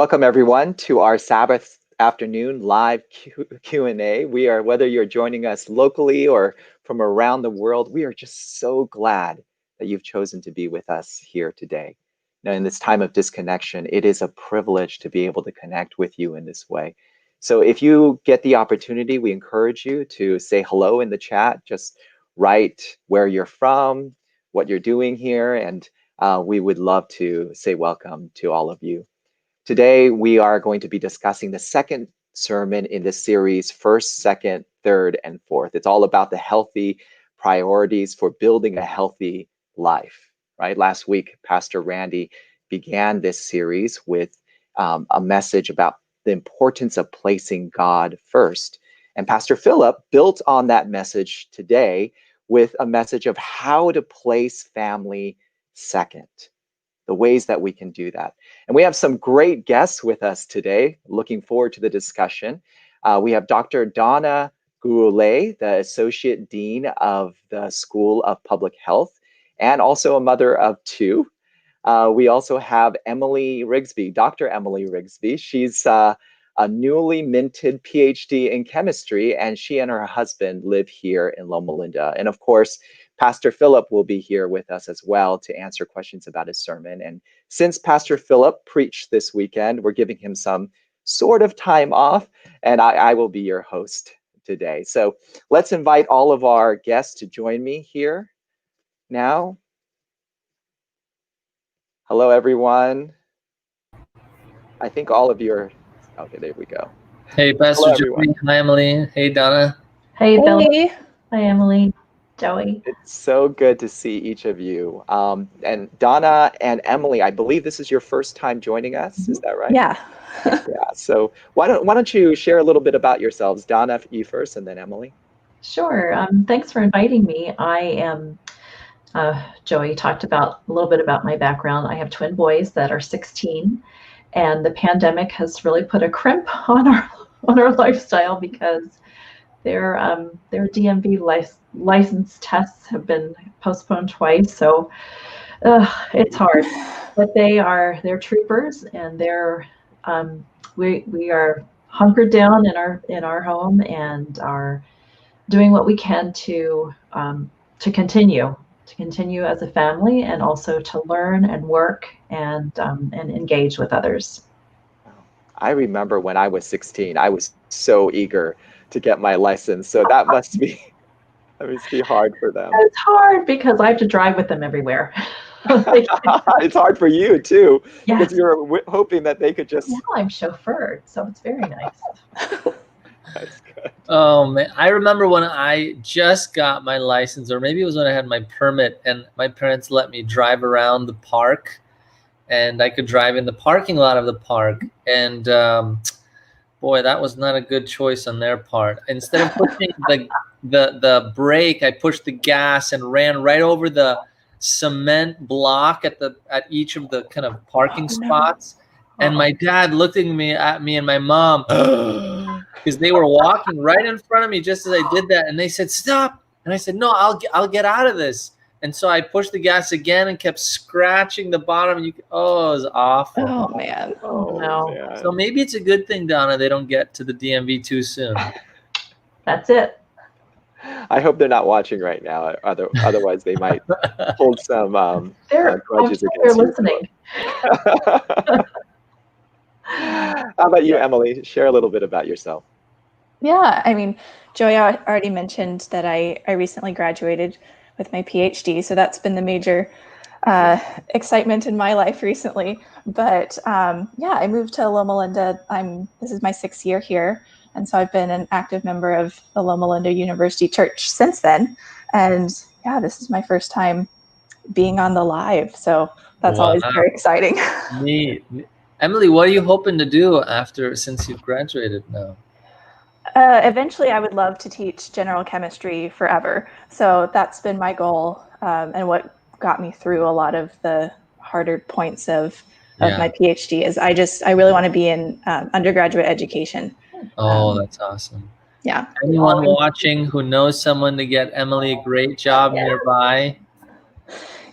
Welcome everyone to our Sabbath afternoon live Q&A. Whether you're joining us locally or from around the world, we are just so glad that you've chosen to be with us here today. Now, in this time of disconnection, it is a privilege to be able to connect with you in this way. So if you get the opportunity, we encourage you to say hello in the chat. Just write where you're from, what you're doing here, and we would love to say welcome to all of you. Today, we are going to be discussing the second sermon in this series, first, second, third, and fourth. It's all about the healthy priorities for building a healthy life, right? Last week, Pastor Randy began this series with a message about the importance of placing God first. And Pastor Philip built on that message today with a message of how to place family second. The ways that we can do that. And we have some great guests with us today. Looking forward to the discussion. We have Dr. Donna Goulet, the Associate Dean of the School of Public Health, and also a mother of two. We also have Emily Rigsby, Dr. Emily Rigsby. She's a newly minted PhD in chemistry, and she and her husband live here in Loma Linda. And of course, Pastor Philip will be here with us as well to answer questions about his sermon. And since Pastor Philip preached this weekend, we're giving him some sort of time off, and I will be your host today. So let's invite all of our guests to join me here now. Hello, everyone. I think all of you are, okay, there we go. Hey, Pastor Joey. Hi, Emily. Hey, Donna. Hey, Bill. Hi, Emily. Joey. It's so good to see each of you. And Donna and Emily, I believe this is your first time joining us. Is that right? Yeah. Yeah. So why don't you share a little bit about yourselves? Donna, you first, and then Emily. Sure. Thanks for inviting me. I am, Joey talked a little bit about my background. I have twin boys that are 16, and the pandemic has really put a crimp on our lifestyle because their DMV license tests have been postponed twice, so it's hard. But they're troopers, and we are hunkered down in our home and are doing what we can to continue as a family, and also to learn and work and engage with others. I remember when I was 16, I was so eager to get my license. So that must be hard for them. It's hard because I have to drive with them everywhere. It's hard for you too, yes. Because you're hoping that they could just. Now I'm chauffeured, so it's very nice. That's good. Oh man, I remember when I just got my license, or maybe it was when I had my permit, and my parents let me drive around the park, and I could drive in the parking lot of the park, and boy, that was not a good choice on their part. Instead of pushing the brake, I pushed the gas and ran right over the cement block at each of the kind of parking spots. And my dad looked at me and my mom, because they were walking right in front of me just as I did that, and they said, "Stop!" And I said, "No, I'll get out of this." And so I pushed the gas again and kept scratching the bottom. And it was awful. Oh man! Oh no! Man. So maybe it's a good thing, Donna, they don't get to the DMV too soon. That's it. I hope they're not watching right now. Otherwise, they might hold some grudges against you. They're listening. How about you, Emily? Share a little bit about yourself. Yeah, I mean, Joey already mentioned that I recently graduated with my PhD, so that's been the major excitement in my life recently. But yeah, I moved to Loma Linda. This is my 6th year here, and so I've been an active member of the Loma Linda University Church since then. And yeah, this is my first time being on the live, so that's always very exciting. Neat. Emily, what are you hoping to do since you've graduated now? Eventually, I would love to teach general chemistry forever. So that's been my goal, and what got me through a lot of the harder points of my PhD is I really want to be in undergraduate education. Oh, that's awesome. Yeah. Anyone watching who knows someone to get Emily a great job nearby?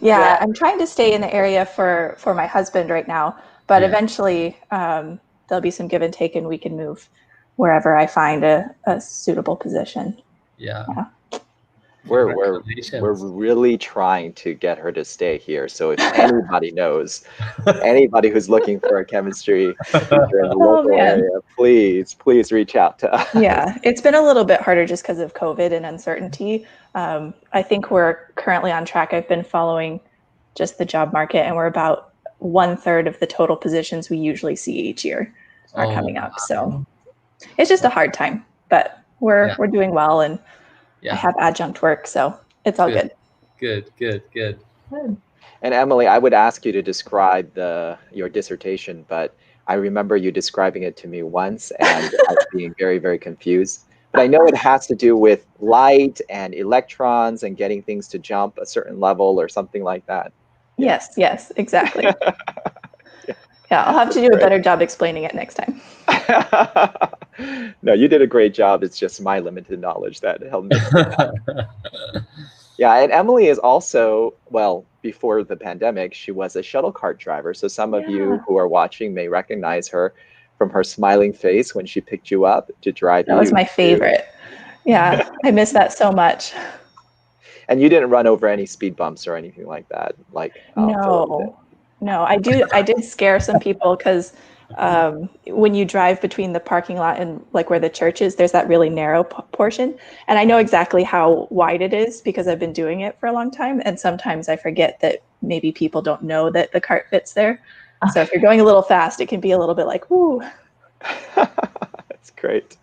Yeah, I'm trying to stay in the area for my husband right now. But eventually, there'll be some give and take, and we can move wherever I find a suitable position. Yeah. We're Congratulations. really trying to get her to stay here. So if anybody knows, anybody who's looking for a chemistry teacher in the local area, please reach out to us. Yeah, it's been a little bit harder just because of COVID and uncertainty. I think we're currently on track. I've been following just the job market, and we're about 1/3 of the total positions we usually see each year are coming up. So it's just a hard time, but we're doing well, and I have adjunct work, so it's all good. Good. And Emily, I would ask you to describe your dissertation, but I remember you describing it to me once and I was being very, very confused. But I know it has to do with light and electrons and getting things to jump a certain level or something like that. Yes, exactly. Yeah, I'll have to do a better job explaining it next time. No, you did a great job. It's just my limited knowledge that helped me. Yeah, and Emily is also, well, before the pandemic, she was a shuttle cart driver. So some of you who are watching may recognize her from her smiling face when she picked you up to drive you. That was my favorite. Yeah, I miss that so much. And you didn't run over any speed bumps or anything like that, like No, I did scare some people because when you drive between the parking lot and like where the church is, there's that really narrow portion. And I know exactly how wide it is because I've been doing it for a long time. And sometimes I forget that maybe people don't know that the cart fits there. So if you're going a little fast, it can be a little bit like, whoo. That's great.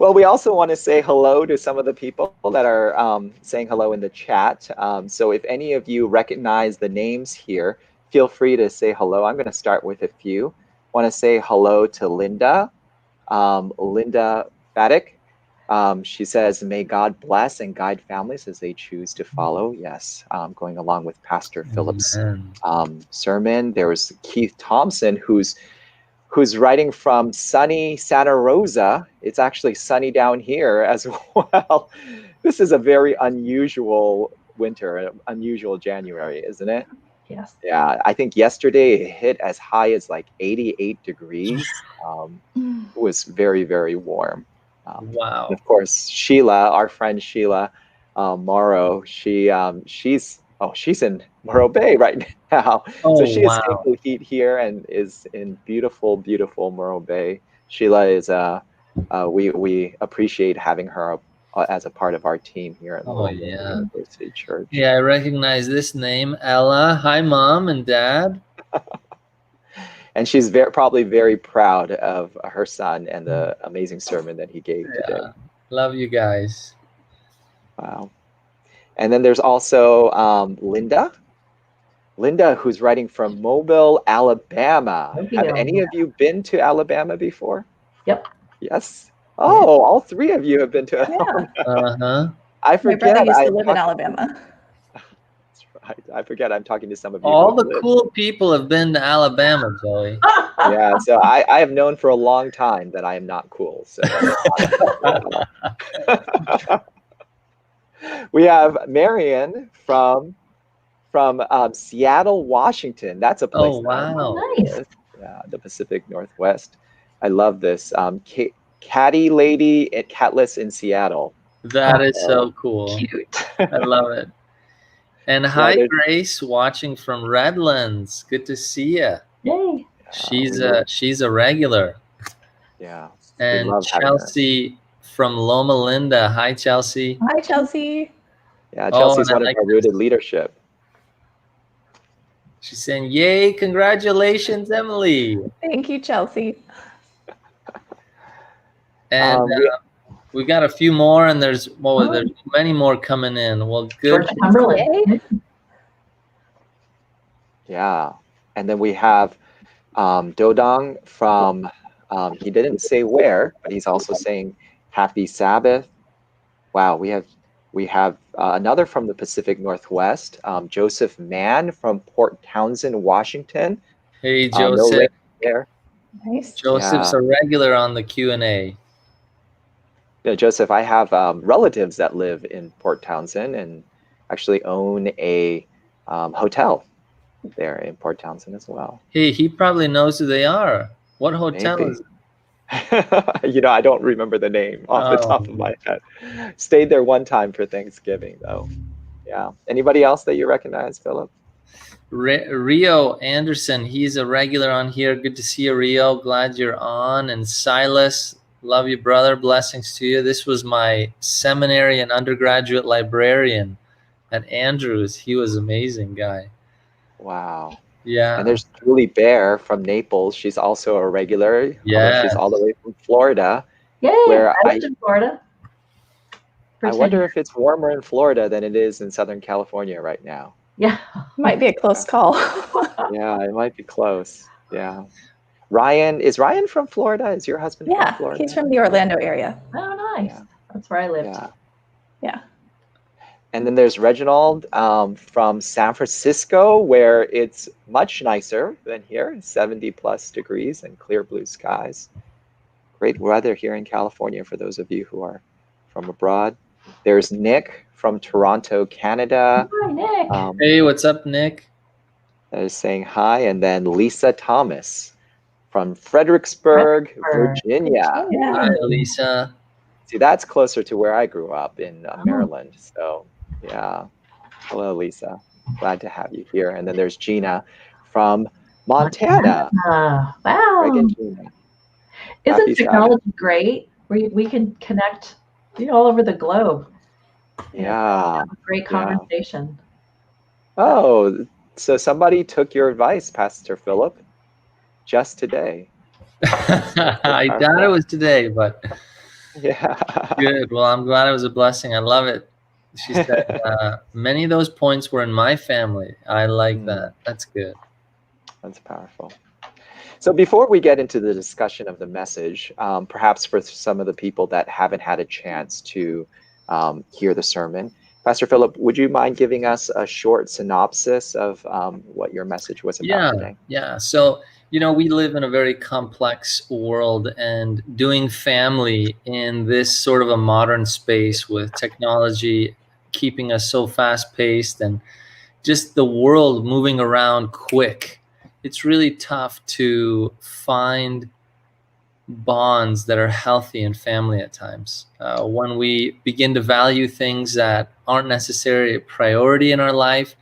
Well, we also want to say hello to some of the people that are saying hello in the chat. So if any of you recognize the names here, feel free to say hello. I'm going to start with a few. Want to say hello to Linda. Linda Faddick. She says, may God bless and guide families as they choose to follow. Yes, going along with Pastor Philip's sermon. There was Keith Thompson, who's writing from sunny Santa Rosa. It's actually sunny down here as well. This is a very unusual winter, an unusual January, isn't it? Yes. Yeah, I think yesterday it hit as high as like 88 degrees. It was very, very warm. Wow. And of course, Sheila, our friend Sheila Morrow, she's in Morro Bay right now. So she escaped the heat here and is in beautiful, beautiful Morro Bay. Sheila is we appreciate having her as a part of our team here at Loma University Church. Yeah, I recognize this name, Ella. Hi, Mom and Dad. And she's probably very proud of her son and the amazing sermon that he gave today. Love you guys. Wow. And then there's also Linda, who's writing from Mobile, Alabama. Have any of you been to Alabama before? Yep. Yes. Oh, all three of you have been to Alabama. I forget. My brother used to live in Alabama. That's right. I forget. I'm talking to some of you. All the cool people have been to Alabama, Joey. Yeah. So I have known for a long time that I am not cool. So. We have Marion from Seattle, Washington. That's a place. Oh, wow. Nice. Yeah, the Pacific Northwest. I love this. Catty Lady at Catless in Seattle. That is so cool. Cute. I love it. And hi, Grace, watching from Redlands. Good to see you. Yay. She's a regular. Yeah. And Chelsea from Loma Linda. Hi, Chelsea. Hi, Chelsea. Yeah, Chelsea's one of our rooted leadership. She's saying, yay, congratulations, Emily. Thank you, Chelsea. And we got a few more, and there's many more coming in. Well, good. Yeah. And then we have Dodong from, he didn't say where, but he's also saying happy Sabbath. Wow, we have another from the Pacific Northwest, Joseph Mann from Port Townsend, Washington. Hey, Joseph. There. Nice. Joseph's a regular on the Q&A. Yeah, Joseph, I have relatives that live in Port Townsend and actually own a hotel there in Port Townsend as well. Hey, he probably knows who they are. What hotel Maybe. is it? I don't remember the name off the top of my head. Stayed there one time for Thanksgiving, though. Yeah. Anybody else that you recognize, Philip? Rio Anderson, he's a regular on here. Good to see you, Rio. Glad you're on. And Silas, love you, brother. Blessings to you. This was my seminary and undergraduate librarian at Andrews. He was an amazing guy. Wow. Yeah. And there's Julie Bear from Naples. She's also a regular, although she's Yes. all the way from Florida. Yay! Where I lived in Florida. I wonder if it's warmer in Florida than it is in Southern California right now. Yeah. Might be a close call. Yeah, it might be close. Yeah. Is Ryan from Florida? Is your husband from Yeah, Florida? he's from the Orlando area. Oh, nice. Yeah. That's where I lived. Yeah. Yeah. And then there's Reginald from San Francisco, where it's much nicer than here, 70 plus degrees and clear blue skies. Great weather here in California for those of you who are from abroad. There's Nick from Toronto, Canada. Hi, Nick. Hey, what's up, Nick? That is saying hi. And then Lisa Thomas from Fredericksburg, Virginia. Yeah. Hi, Lisa. See, that's closer to where I grew up in Maryland. So, yeah. Hello, Lisa. Glad to have you here. And then there's Gina from Montana. Wow. Greg and Gina. Isn't Happy technology great? We can connect all over the globe. Yeah. Great conversation. Oh, so somebody took your advice, Pastor Philip, just today. I doubt it was today, but yeah. Good. Well, I'm glad it was a blessing. I love it. She said, many of those points were in my family. I like that. That's good. That's powerful. So before we get into the discussion of the message, perhaps for some of the people that haven't had a chance to hear the sermon, Pastor Philip, would you mind giving us a short synopsis of what your message was about today? Yeah. So, we live in a very complex world, and doing family in this sort of a modern space with technology keeping us so fast paced and just the world moving around quick, it's really tough to find bonds that are healthy in family at times. When we begin to value things that aren't necessarily a priority in our life,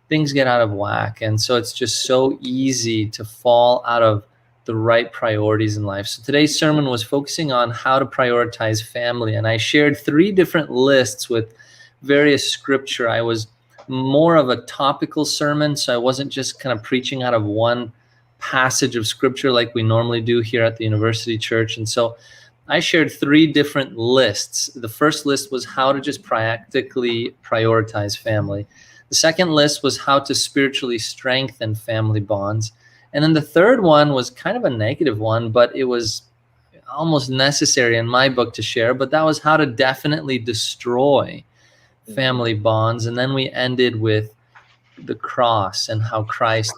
things get out of whack. And so it's just so easy to fall out of the right priorities in life. So today's sermon was focusing on how to prioritize family. And I shared 3 different lists with various scripture. I was more of a topical sermon, so I wasn't just kind of preaching out of one passage of scripture like we normally do here at the University Church. And so I shared 3 different lists. The first list was how to just practically prioritize family. The second list was how to spiritually strengthen family bonds. And then the third one was kind of a negative one, but it was almost necessary in my book to share. But that was how to definitely destroy family bonds. And then we ended with the cross and how Christ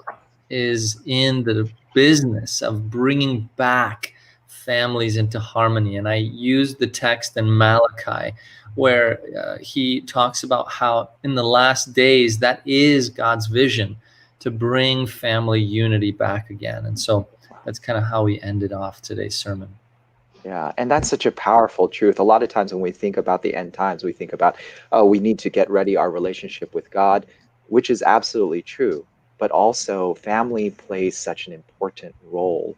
is in the business of bringing back families into harmony. And I used the text in Malachi where he talks about how in the last days, that is God's vision, to bring family unity back again. And so that's kind of how we ended off today's sermon. Yeah, and that's such a powerful truth. A lot of times when we think about the end times, we think about, we need to get ready our relationship with God, which is absolutely true. But also family plays such an important role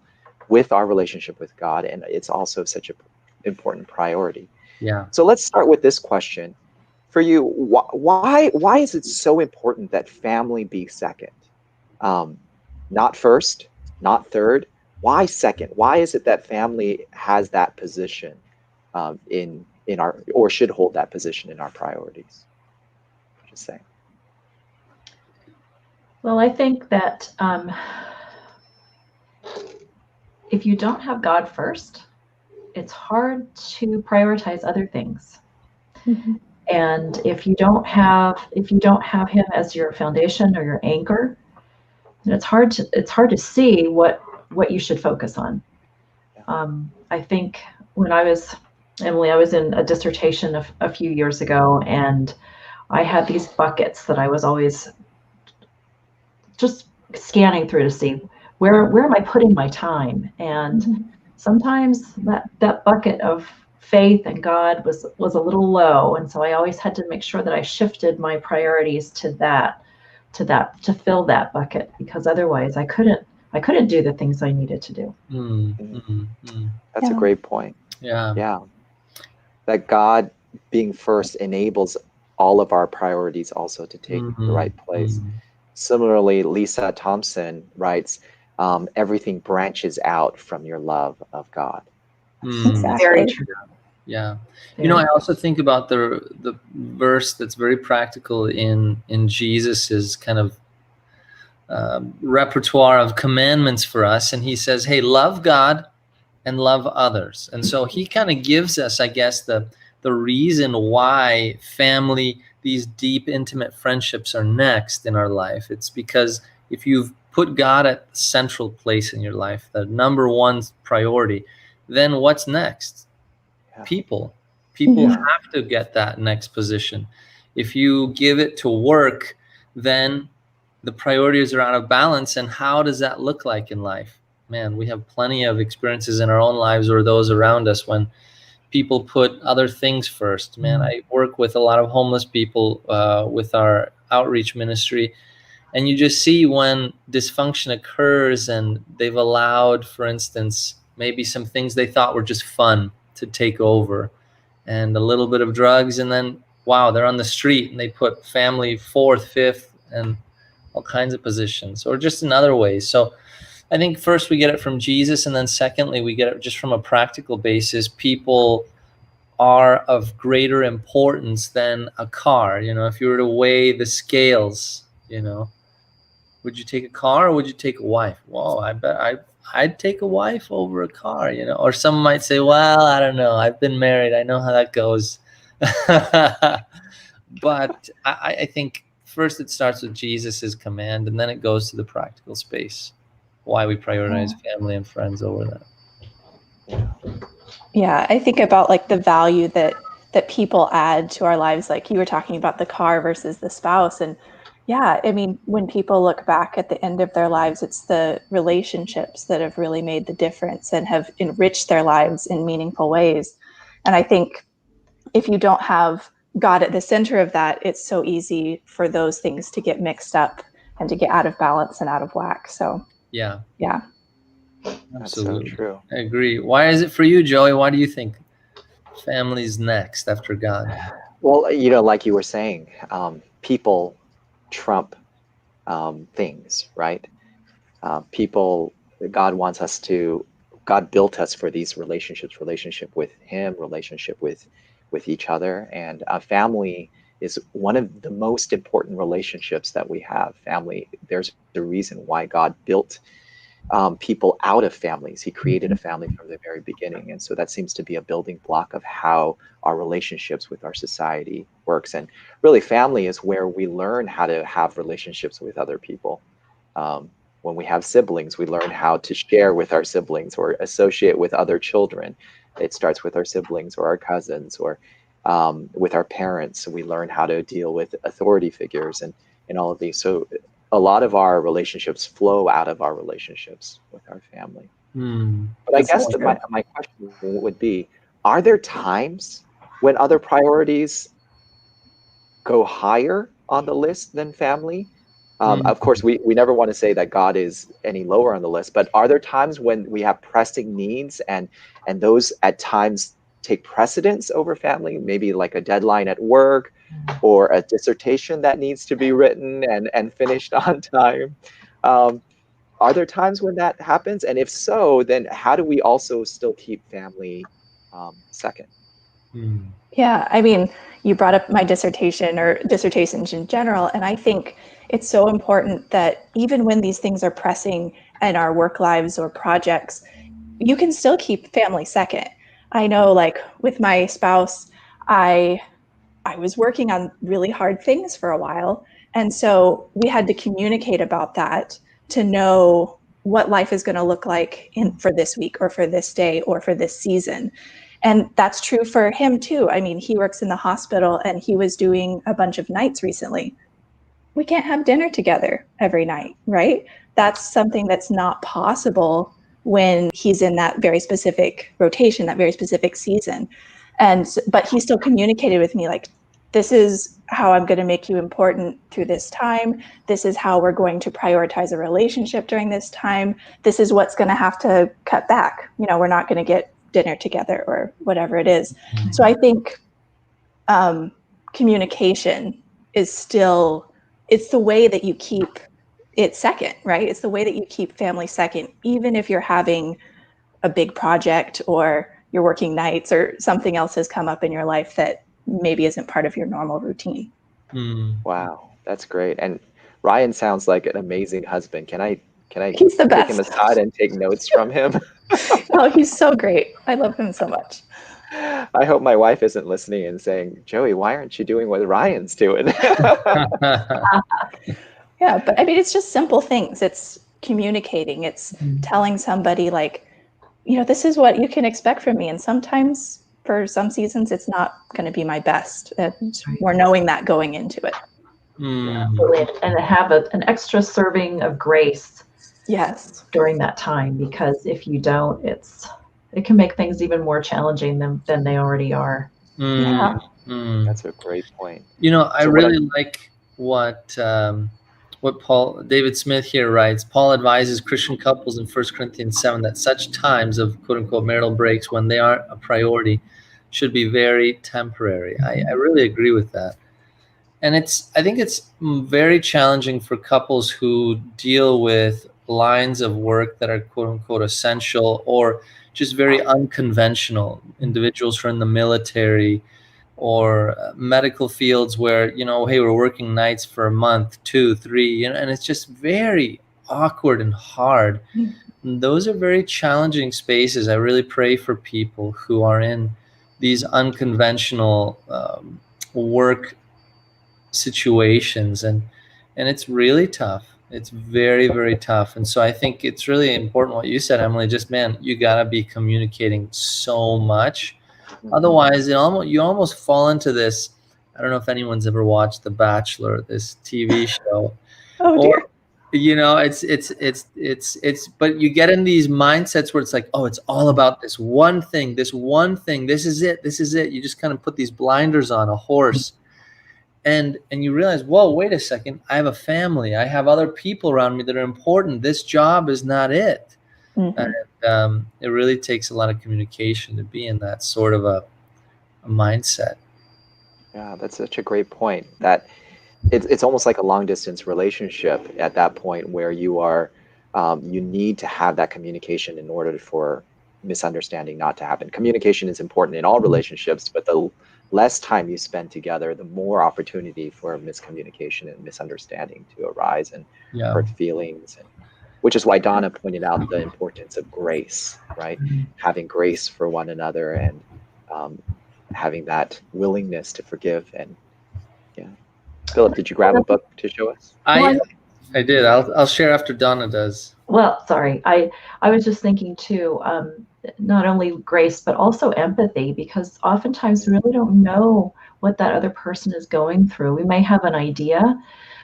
with our relationship with God, and it's also such an important priority. Yeah. So let's start with this question. For you, why is it so important that family be second? Not first, not third. Why second? Why is it that family has that position in our, or should hold that position in our priorities? Just saying. Well, I think that if you don't have God first, it's hard to prioritize other things. Mm-hmm. And if you don't have him as your foundation or your anchor, then it's hard to see what you should focus on. I think when I was in a dissertation a few years ago, and I had these buckets that I was always just scanning through to see where am I putting my time? And sometimes that bucket of faith and God was a little low, and so I always had to make sure that I shifted my priorities to fill that bucket, because otherwise I couldn't do the things I needed to do. That's a great point. Yeah. That God being first enables all of our priorities also to take the right place. Similarly, Lisa Thompson writes, everything branches out from your love of God. Exactly. Very true. Yeah. Very I also think about the verse that's very practical in Jesus's kind of repertoire of commandments for us. And he says, hey, love God and love others. And so he kind of gives us, I guess, the reason why family, these deep, intimate friendships are next in our life. It's because if you've put God at the central place in your life, the number one priority, then what's next? People have to get that next position. If you give it to work, then the priorities are out of balance. And how does that look like in life? Man, we have plenty of experiences in our own lives or those around us when people put other things first. Man, I work with a lot of homeless people with our outreach ministry, and you just see when dysfunction occurs and they've allowed, for instance, maybe some things they thought were just fun to take over, and a little bit of drugs, and then wow, they're on the street and they put family fourth, fifth, and all kinds of positions, or just in other ways. So I think first we get it from Jesus, and then secondly we get it just from a practical basis. People are of greater importance than a car. If you were to weigh the scales, would you take a car or would you take a wife? Well, I bet I'd take a wife over a car, Or some might say, well, I don't know. I've been married. I know how that goes. But I think first it starts with Jesus's command, and then it goes to the practical space, why we prioritize family and friends over that. Yeah, I think about like the value that people add to our lives. Like you were talking about the car versus the spouse. And yeah, I mean, when people look back at the end of their lives, it's the relationships that have really made the difference and have enriched their lives in meaningful ways. And I think if you don't have God at the center of that, it's so easy for those things to get mixed up and to get out of balance and out of whack. So yeah. That's Absolutely. so true. I agree. Why is it for you, Joey? Why do you think family's next after God? Well, like you were saying, people trump things, right? People, God built us for these relationships, relationship with Him, relationship with each other. And family is one of the most important relationships that we have. Family, there's a reason why God built people out of families. He created a family from the very beginning. And so that seems to be a building block of how our relationships with our society works. And really, family is where we learn how to have relationships with other people. When we have siblings, we learn how to share with our siblings or associate with other children. It starts with our siblings or our cousins, or with our parents. We learn how to deal with authority figures and all of these. So a lot of our relationships flow out of our relationships with our family. But I guess my question would be, are there times when other priorities go higher on the list than family? Of course, we never want to say that God is any lower on the list, but are there times when we have pressing needs and those at times take precedence over family? Maybe like a deadline at work, or a dissertation that needs to be written and finished on time. Are there times when that happens? And if so, then how do we also still keep family second? Yeah, I mean, you brought up my dissertation or dissertations in general, and I think it's so important that even when these things are pressing in our work lives or projects, you can still keep family second. I know, like with my spouse, I was working on really hard things for a while, and so we had to communicate about that to know what life is going to look like for this week or for this day or for this season. And that's true for him too. I mean, he works in the hospital and he was doing a bunch of nights recently. we can't have dinner together every night, right? That's something that's not possible when he's in that very specific rotation, that very specific season. But he still communicated with me like, this is how I'm going to make you important through this time. This is how we're going to prioritize a relationship during this time. This is what's going to have to cut back. We're not going to get dinner together or whatever it is. So I think communication is still, it's the way that you keep it second, right? It's the way that you keep family second, even if you're having a big project or you're working nights or something else has come up in your life that maybe isn't part of your normal routine. Wow, that's great. And Ryan sounds like an amazing husband. Can I He's the take him best. aside and take notes from him? Oh, he's so great. I love him so much. I hope my wife isn't listening and saying, Joey, why aren't you doing what Ryan's doing? Yeah, but I mean, it's just simple things. It's communicating. It's telling somebody like, this is what you can expect from me. And sometimes for some seasons, it's not going to be my best. We're knowing that going into it. And have an extra serving of grace. Yes. During that time, because if you don't, it can make things even more challenging than they already are. Yeah. That's a great point. I really like what David Smith here writes. Paul advises Christian couples in 1 Corinthians 7 that such times of quote unquote marital breaks, when they aren't a priority, should be very temporary. I really agree with that. And I think it's very challenging for couples who deal with lines of work that are quote unquote essential or just very unconventional. Individuals who are in the military or medical fields where, hey, we're working nights for a month, 2, 3, and it's just very awkward and hard. And those are very challenging spaces. I really pray for people who are in these unconventional work situations, and it's really tough. It's very, very tough. And so I think it's really important what you said, Emily, just, man, you got to be communicating so much. Otherwise, you almost fall into this. I don't know if anyone's ever watched The Bachelor, this TV show. Oh dear. It's but you get in these mindsets where it's like, oh, it's all about this one thing, this is it. You just kind of put these blinders on a horse. And you realize, whoa, wait a second, I have a family. I have other people around me that are important. This job is not it. And it really takes a lot of communication to be in that sort of a mindset. Yeah, that's such a great point. That it's almost like a long distance relationship at that point where you are, you need to have that communication in order for misunderstanding not to happen. Communication is important in all relationships, but the less time you spend together, the more opportunity for miscommunication and misunderstanding to arise and hurt feelings. And which is why Donna pointed out the importance of grace, right? Having grace for one another and having that willingness to forgive. And Philip, did you grab a book to show us? I did. I'll share after Donna does. Well, sorry. I was just thinking too, not only grace, but also empathy, because oftentimes we really don't know what that other person is going through. We may have an idea,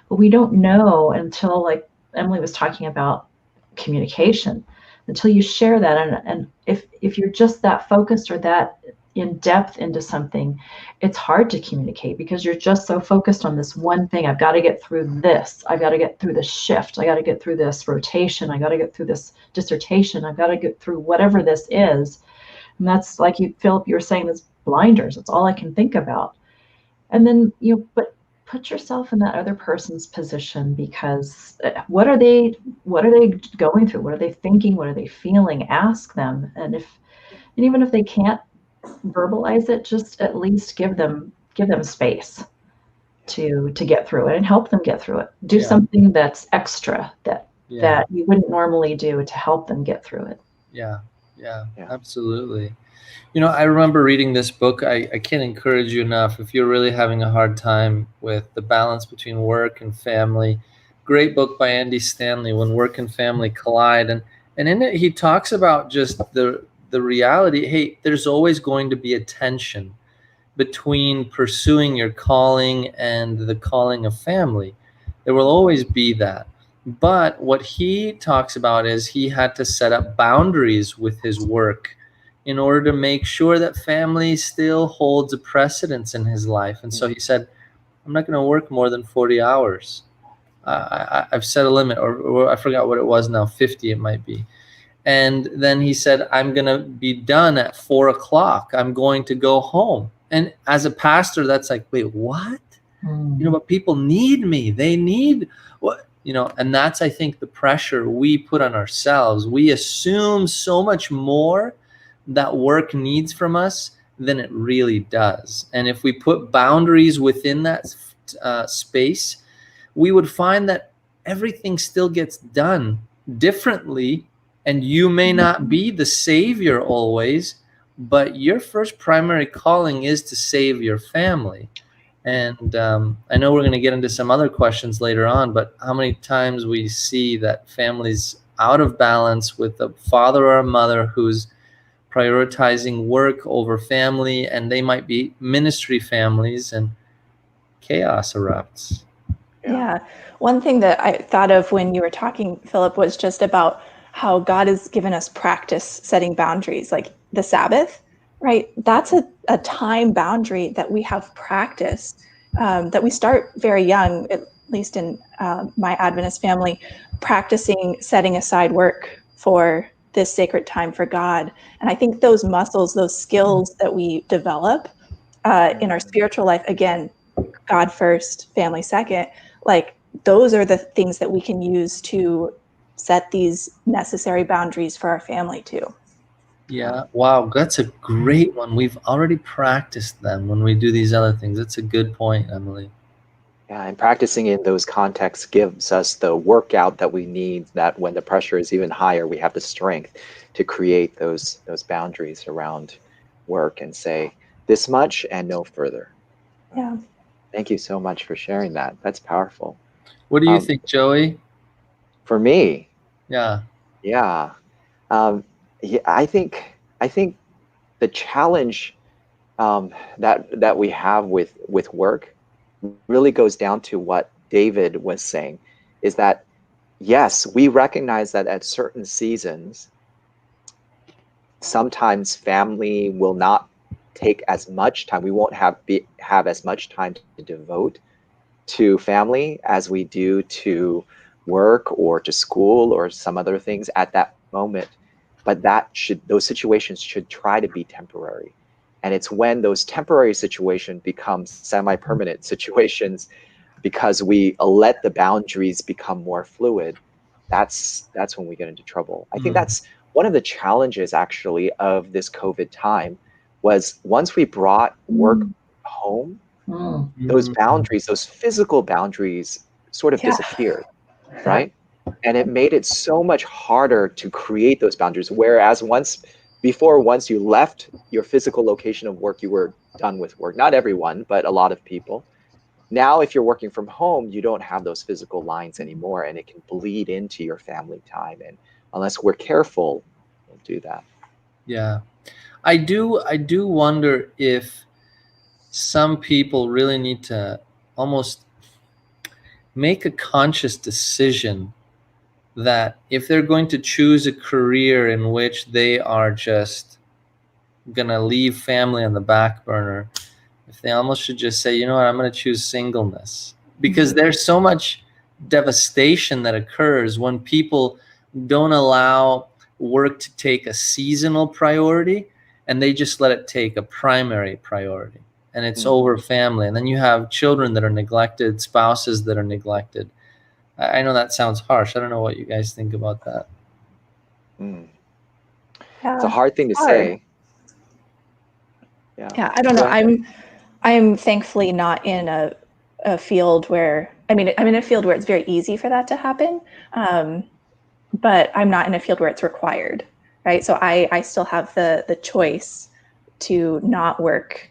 but we don't know until, like Emily was talking about, communication, until you share that. And if you're just that focused or that in depth into something, it's hard to communicate because you're just so focused on this one thing. I've got to get through this. I've got to get through this shift. I got to get through this rotation. I got to get through this dissertation. I've got to get through whatever this is. And that's like Philip, you were saying, this blinders. It's all I can think about. And then, but put yourself in that other person's position, because what are they going through? What are they thinking? What are they feeling? Ask them. And even if they can't verbalize it, just at least give them space to get through it and help them get through it. Do something that's extra that you wouldn't normally do to help them get through it. Yeah, absolutely. I remember reading this book. I can't encourage you enough if you're really having a hard time with the balance between work and family. Great book by Andy Stanley, When Work and Family Collide. And in it, he talks about just the reality, hey, there's always going to be a tension between pursuing your calling and the calling of family. There will always be that. But what he talks about is he had to set up boundaries with his work in order to make sure that family still holds a precedence in his life. And so he said, I'm not going to work more than 40 hours. I've set a limit, or I forgot what it was now, 50 it might be. And then he said, I'm going to be done at 4 o'clock. I'm going to go home. And as a pastor, that's like, wait, what? But people need me. They need what? And that's, I think, the pressure we put on ourselves. We assume so much more that work needs from us than it really does. And if we put boundaries within that space, we would find that everything still gets done differently. And you may not be the savior always, but your first primary calling is to save your family. And I know we're going to get into some other questions later on, but how many times we see that families out of balance with a father or a mother who's prioritizing work over family, and they might be ministry families, and chaos erupts. Yeah. One thing that I thought of when you were talking, Philip, was just about how God has given us practice setting boundaries, like the Sabbath, right? That's a time boundary that we have practiced, that we start very young, at least in my Adventist family, practicing setting aside work for this sacred time for God. And I think those muscles, those skills that we develop in our spiritual life, again, God first, family second, like those are the things that we can use to set these necessary boundaries for our family too. Yeah. Wow. That's a great one. We've already practiced them when we do these other things. That's a good point, Emily. Yeah, and practicing in those contexts gives us the workout that we need, that when the pressure is even higher, we have the strength to create those boundaries around work and say this much and no further. Yeah. Thank you so much for sharing that. That's powerful. What do you think, Joey? For me, yeah, I think the challenge that we have with work really goes down to what David was saying, is that yes, we recognize that at certain seasons, sometimes family will not take as much time. We won't have as much time to devote to family as we do to work or to school or some other things at that moment. But those situations should try to be temporary. And it's when those temporary situations become semi-permanent situations, because we let the boundaries become more fluid, that's when we get into trouble. I think that's one of the challenges actually of this COVID time, was once we brought work home, those boundaries, those physical boundaries sort of disappeared, right? And it made it so much harder to create those boundaries. Whereas once you left your physical location of work, you were done with work. Not everyone, but a lot of people. Now, if you're working from home, you don't have those physical lines anymore, and it can bleed into your family time. And unless we're careful, we'll do that. Yeah. I do wonder if some people really need to almost make a conscious decision that if they're going to choose a career in which they are just going to leave family on the back burner, if they almost should just say, you know what, I'm going to choose singleness. Because there's so much devastation that occurs when people don't allow work to take a seasonal priority, and they just let it take a primary priority. And it's over family. And then you have children that are neglected, spouses that are neglected. I know that sounds harsh. I don't know what you guys think about that. It's a hard thing to say. Yeah, I don't know. I'm thankfully not in a field where, I'm in a field where it's very easy for that to happen. But I'm not in a field where it's required, right? So I still have the choice to not work,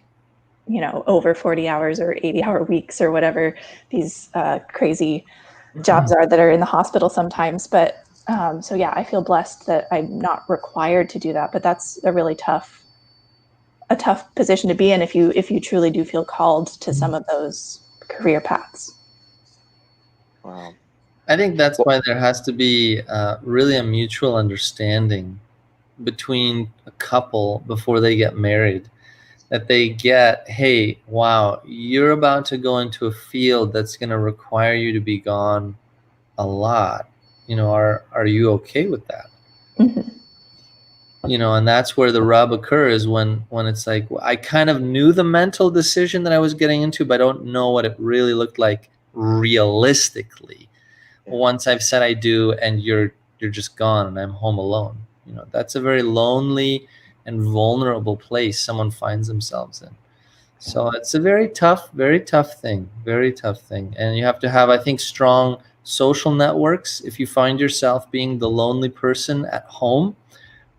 over 40 hours or 80-hour weeks or whatever these crazy jobs are that are in the hospital sometimes. But so yeah, I feel blessed that I'm not required to do that. But that's a really tough position to be in if you truly do feel called to some of those career paths. Wow. I think that's Well, why there has to be really a mutual understanding between a couple before they get married, that they get, hey, wow, you're about to go into a field that's going to require you to be gone a lot. Are you okay with that? Mhm. And that's where the rub occurs when it's like, well, I kind of knew the mental decision that I was getting into, but I don't know what it really looked like realistically. yeah. Once I've said I do, and you're just gone, and I'm home alone. That's a very lonely and vulnerable place someone finds themselves in. So it's a very tough thing, very tough thing. And you have to have, I think, strong social networks. If you find yourself being the lonely person at home,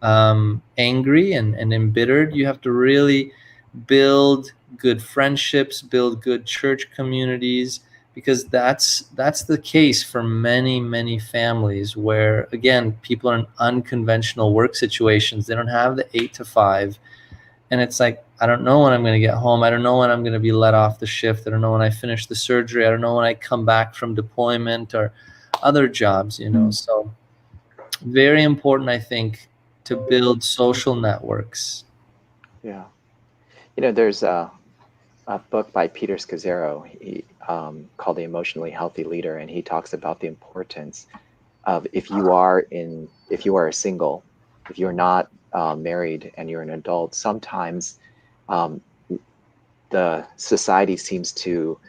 angry and embittered, you have to really build good friendships, build good church communities, because that's the case for many families where, again, people are in unconventional work situations. They don't have the 8 to 5, and it's like, I don't know when I'm going to get home. I don't know when I'm going to be let off the shift. I don't know when I finish the surgery. I don't know when I come back from deployment or other jobs. So very important, I think, to build social networks. Yeah. There's a book by Peter Scazzaro, called The Emotionally Healthy Leader, and he talks about the importance of, if you are a single, if you're not married and you're an adult, sometimes the society seems to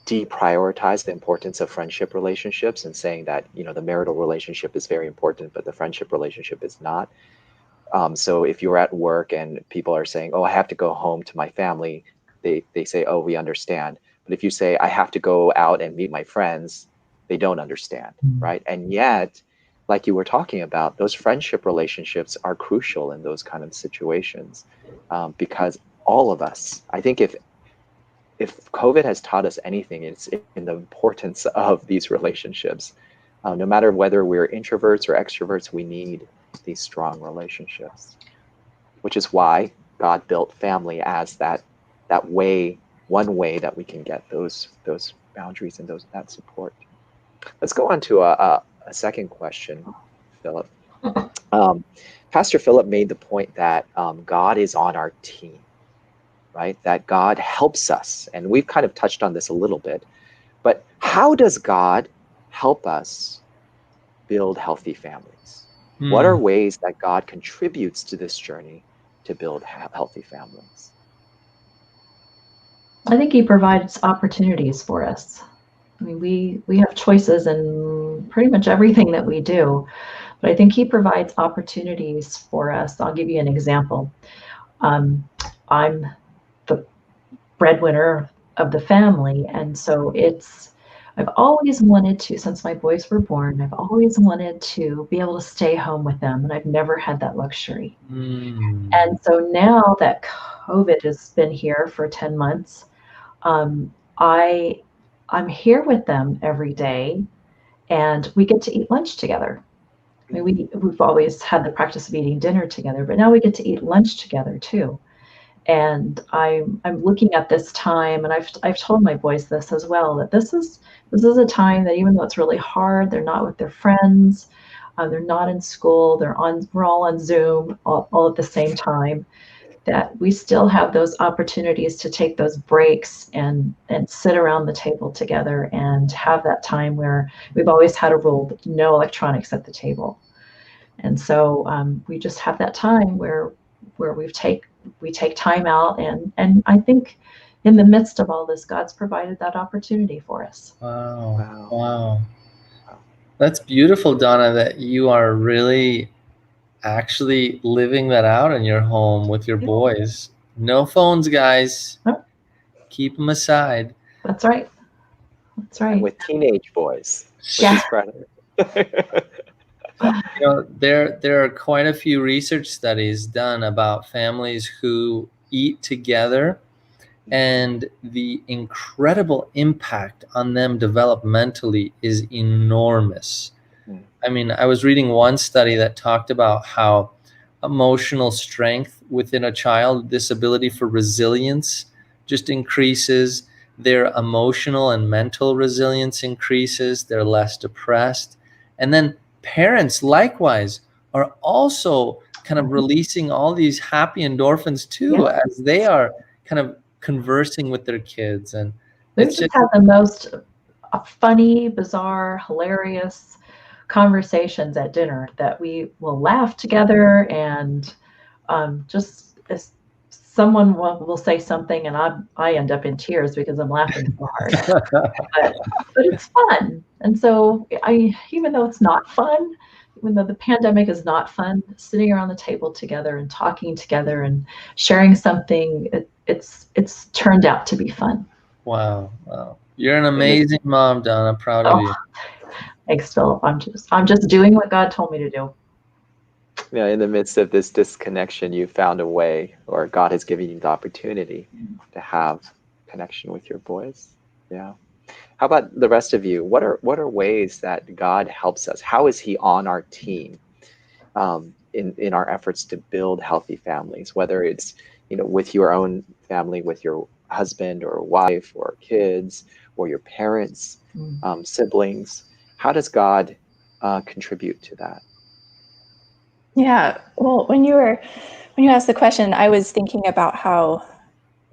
deprioritize the importance of friendship relationships, and saying that the marital relationship is very important, but the friendship relationship is not. So if you're at work and people are saying, "Oh, I have to go home to my family," they say, "Oh, we understand." But if you say, "I have to go out and meet my friends," they don't understand, right? And yet, like you were talking about, those friendship relationships are crucial in those kind of situations, because all of us, I think, if COVID has taught us anything, it's in the importance of these relationships. No matter whether we're introverts or extroverts, we need these strong relationships, which is why God built family as that way, one way that we can get those boundaries and that support. Let's go on to a second question, Philip. Pastor Philip made the point that God is on our team, right? That God helps us, and we've kind of touched on this a little bit. But how does God help us build healthy families? What are ways that God contributes to this journey to build healthy families? I think he provides opportunities for us. I mean, we have choices in pretty much everything that we do, but I think he provides opportunities for us. I'll give you an example. I'm the breadwinner of the family, and so I've always wanted to, since my boys were born, I've always wanted to be able to stay home with them, and I've never had that luxury. And so now that COVID has been here for 10 months, I'm here with them every day, and we get to eat lunch together. I mean, we've always had the practice of eating dinner together, but now we get to eat lunch together too. And I'm looking at this time, and I've told my boys this as well, that this is a time that, even though it's really hard, they're not with their friends, they're not in school, we're all on Zoom all at the same time, that we still have those opportunities to take those breaks and sit around the table together and have that time where we've always had a rule: no electronics at the table. And so we just have that time where we take time out, and I think in the midst of all this, God's provided that opportunity for us. Wow. That's beautiful, Donna, that you are really actually living that out in your home with your boys. No phones, guys. Oh. Keep them aside. That's right. And with teenage boys, which Yeah. is credit. There are quite a few research studies done about families who eat together and the incredible impact on them developmentally is enormous. I mean, I was reading one study that talked about how emotional strength within a child, this ability for resilience, just increases. their emotional and mental resilience increases, they're less depressed. And then parents likewise are also kind of releasing all these happy endorphins too, as they are kind of conversing with their kids. And We've just had the most funny, bizarre, hilarious conversations at dinner that we will laugh together, and just as someone will say something and I end up in tears because I'm laughing so hard. but it's fun. And so even though it's not fun, even though the pandemic is not fun, sitting around the table together and talking together and sharing something, it's turned out to be fun. Wow. You're an amazing mom, Don. I'm proud of you. Thanks, Philip. I'm just doing what God told me to do. Yeah, in the midst of this disconnection, you found a way, or God has given you the opportunity to have connection with your boys. Yeah. How about the rest of you? What are ways that God helps us? How is He on our team in our efforts to build healthy families? Whether it's with your own family, with your husband or wife or kids or your parents, siblings. How does God contribute to that? Yeah. Well, when you asked the question, I was thinking about how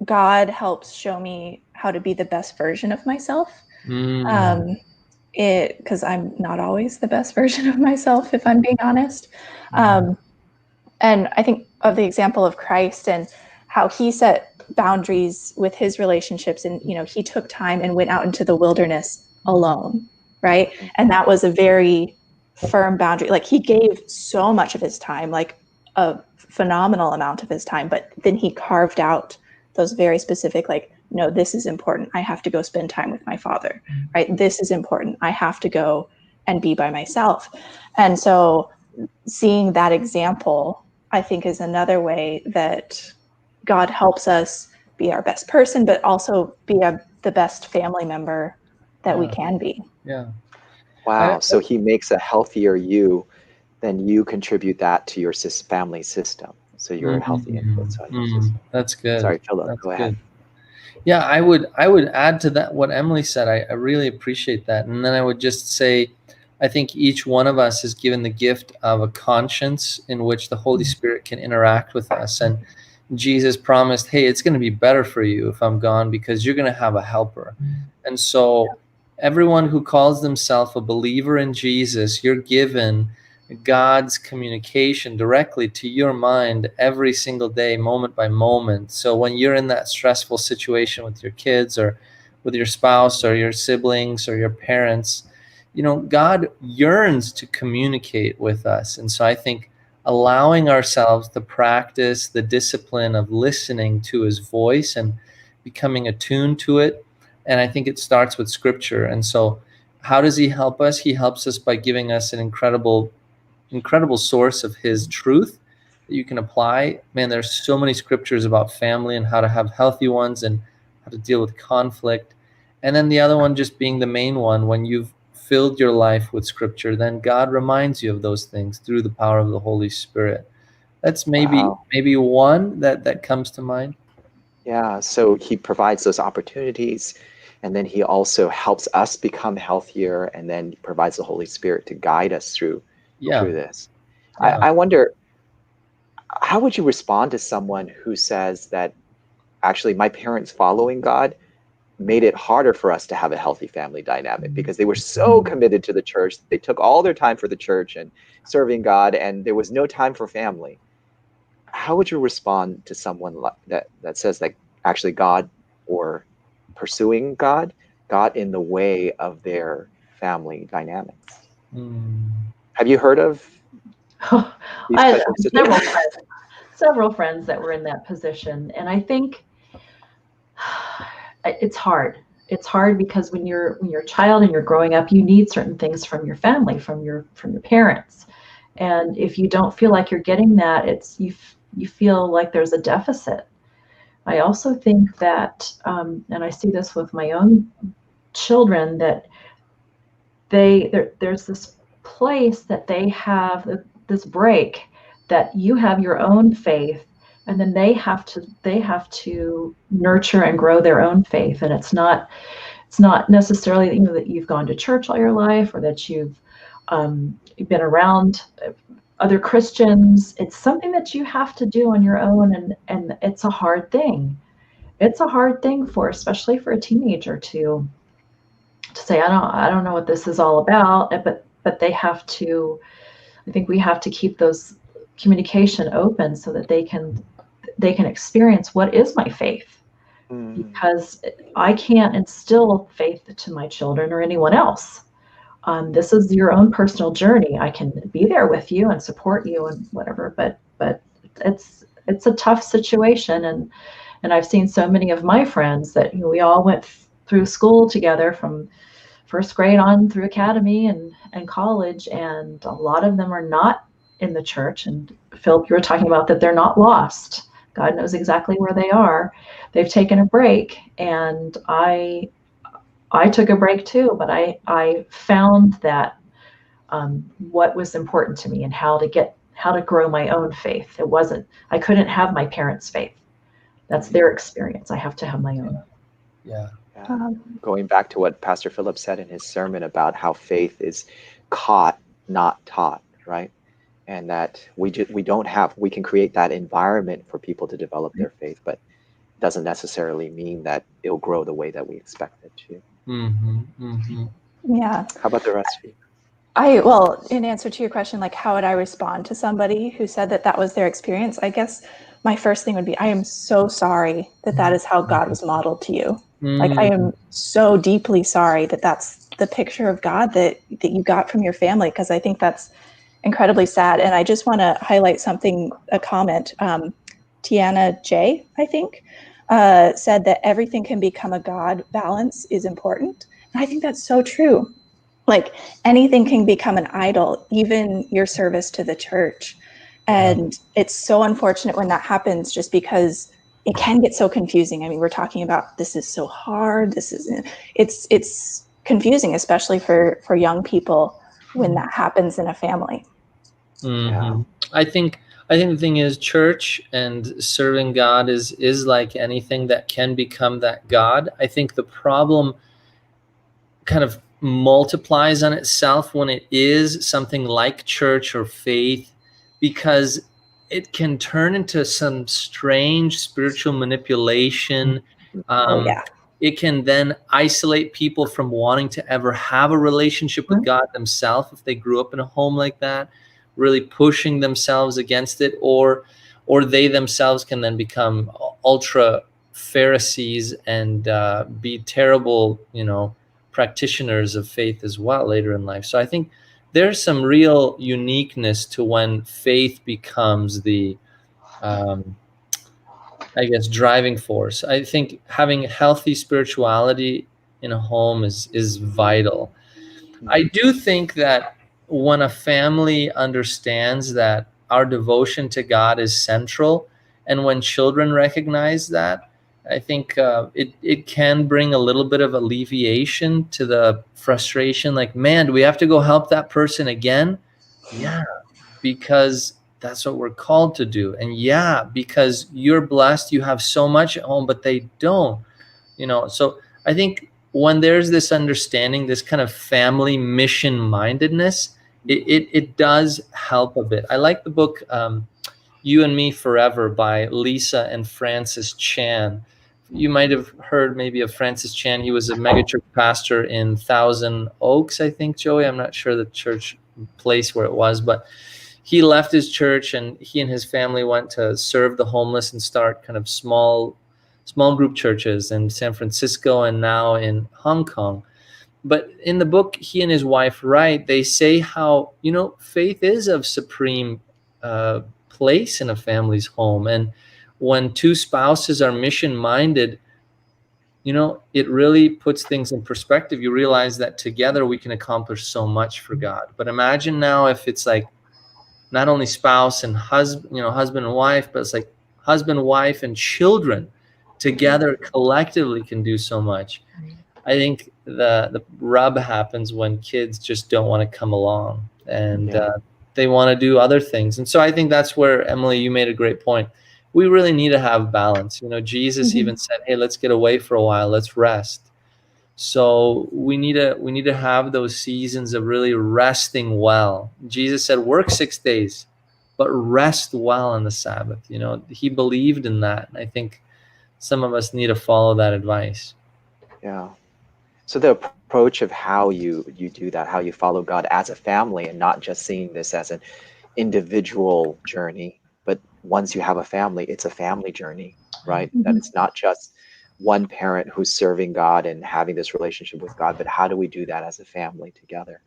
God helps show me how to be the best version of myself. Because I'm not always the best version of myself, if I'm being honest. And I think of the example of Christ and how he set boundaries with his relationships, and he took time and went out into the wilderness alone, right? And that was a very firm boundary. Like, he gave so much of his time, like a phenomenal amount of his time, but then he carved out those very specific, like, no, this is important, I have to go spend time with my Father, right? This is important, I have to go and be by myself. And so seeing that example, I think, is another way that God helps us be our best person, but also be the best family member that we can be. Yeah. Wow. So He makes a healthier you, then you contribute that to your family system. So you're a healthy influence on your system. That's good. Sorry, Philip, That's go ahead. Yeah, I would add to that what Emily said. I really appreciate that. And then I would just say, I think each one of us is given the gift of a conscience in which the Holy Spirit can interact with us. And Jesus promised, hey, it's going to be better for you if I'm gone because you're going to have a helper. And so everyone who calls themselves a believer in Jesus, you're given God's communication directly to your mind every single day, moment by moment. So when you're in that stressful situation with your kids or with your spouse or your siblings or your parents, God yearns to communicate with us. And so I think allowing ourselves to practice the discipline of listening to his voice and becoming attuned to it. And I think it starts with scripture. And so how does he help us? He helps us by giving us an incredible source of his truth that you can apply. Man, there's so many scriptures about family and how to have healthy ones and how to deal with conflict. And then the other one just being the main one, when you've filled your life with scripture, then God reminds you of those things through the power of the Holy Spirit. That's maybe one that comes to mind. Yeah, so he provides those opportunities, and then he also helps us become healthier, and then provides the Holy Spirit to guide us through this. Yeah. I wonder, how would you respond to someone who says that actually my parents following God made it harder for us to have a healthy family dynamic because they were so committed to the church. They took all their time for the church and serving God, and there was no time for family. How would you respond to someone that says that actually God, or pursuing God, got in the way of their family dynamics? Have you heard of these types of situations? Several friends that were in that position, and I think it's hard. It's hard because when you're a child and you're growing up, you need certain things from your family, from your parents, and if you don't feel like you're getting that, it's you feel like there's a deficit. I also think that, and I see this with my own children, that there's this place that they have this break, that you have your own faith and then they have to nurture and grow their own faith. And it's not necessarily that you've gone to church all your life, or that you've been around other Christians. It's something that you have to do on your own, and it's a hard thing. It's a hard thing especially for a teenager to say, I don't know what this is all about, but they have to. I think we have to keep those communication open so that they can experience what is my faith, because I can't instill faith to my children or anyone else. This is your own personal journey. I can be there with you and support you and whatever, but it's a tough situation, and I've seen so many of my friends that we all went through school together from first grade on through academy and college, and a lot of them are not in the church. And Philip, you were talking about that they're not lost. God knows exactly where they are. They've taken a break, and I took a break too, but I found that what was important to me and how to grow my own faith. I couldn't have my parents' faith. That's their experience. I have to have my own. Yeah. Going back to what Pastor Philip said in his sermon about how faith is caught, not taught, right? And that we can create that environment for people to develop their faith, but it doesn't necessarily mean that it'll grow the way that we expect it to. Yeah. How about the rest of you? Well, in answer to your question, like how would I respond to somebody who said that was their experience? I guess my first thing would be, I am so sorry that is how God was modeled to you. Like, I am so deeply sorry that that's the picture of God that you got from your family, because I think that's incredibly sad. And I just want to highlight a comment. Tiana J, I think, said that everything can become a God. Balance is important. And I think that's so true. Like, anything can become an idol, even your service to the church. And it's so unfortunate when that happens, just because it can get so confusing. I mean, we're talking about, this is so hard. It's confusing, especially for young people when that happens in a family. Yeah. I think the thing is, church and serving God is like anything that can become that God. I think the problem kind of multiplies on itself when it is something like church or faith, because it can turn into some strange spiritual manipulation. It can then isolate people from wanting to ever have a relationship with God themselves if they grew up in a home like that, really pushing themselves against it, or they themselves can then become ultra Pharisees and be terrible, practitioners of faith as well later in life. So I think there's some real uniqueness to when faith becomes the, driving force. I think having healthy spirituality in a home is vital. I do think that when a family understands that our devotion to God is central, and when children recognize that, I think it can bring a little bit of alleviation to the frustration. Like, man, do we have to go help that person again? Yeah, because that's what we're called to do. And yeah, because you're blessed, you have so much at home, but they don't. So I think when there's this understanding, this kind of family mission mindedness, it does help a bit. I like the book You and Me Forever by Lisa and Francis Chan. You might have heard maybe of Francis Chan. He was a megachurch pastor in Thousand Oaks, I think, Joey. I'm not sure the church place where it was, but he left his church and he and his family went to serve the homeless and start kind of small group churches in San Francisco and now in Hong Kong. But in the book, he and his wife write, they say how, faith is of supreme place in a family's home. And when two spouses are mission-minded, it really puts things in perspective. You realize that together we can accomplish so much for God. But imagine now if it's like not only spouse and husband and wife, but it's like husband, wife, and children together collectively can do so much. I think the rub happens when kids just don't want to come along and they want to do other things. And so I think that's where, Emily, you made a great point. we really need to have balance. You know, Jesus Mhm. even said, hey, let's get away for a while, let's rest. So we need to have those seasons of really resting well. Jesus said, work 6 days, but rest well on the Sabbath. You know, he believed in that. And I think some of us need to follow that advice. Yeah. So the approach of how you do that, how you follow God as a family, and not just seeing this as an individual journey, but once you have a family, it's a family journey, right? That Mhm. it's not just one parent who's serving God and having this relationship with God, but how do we do that as a family together?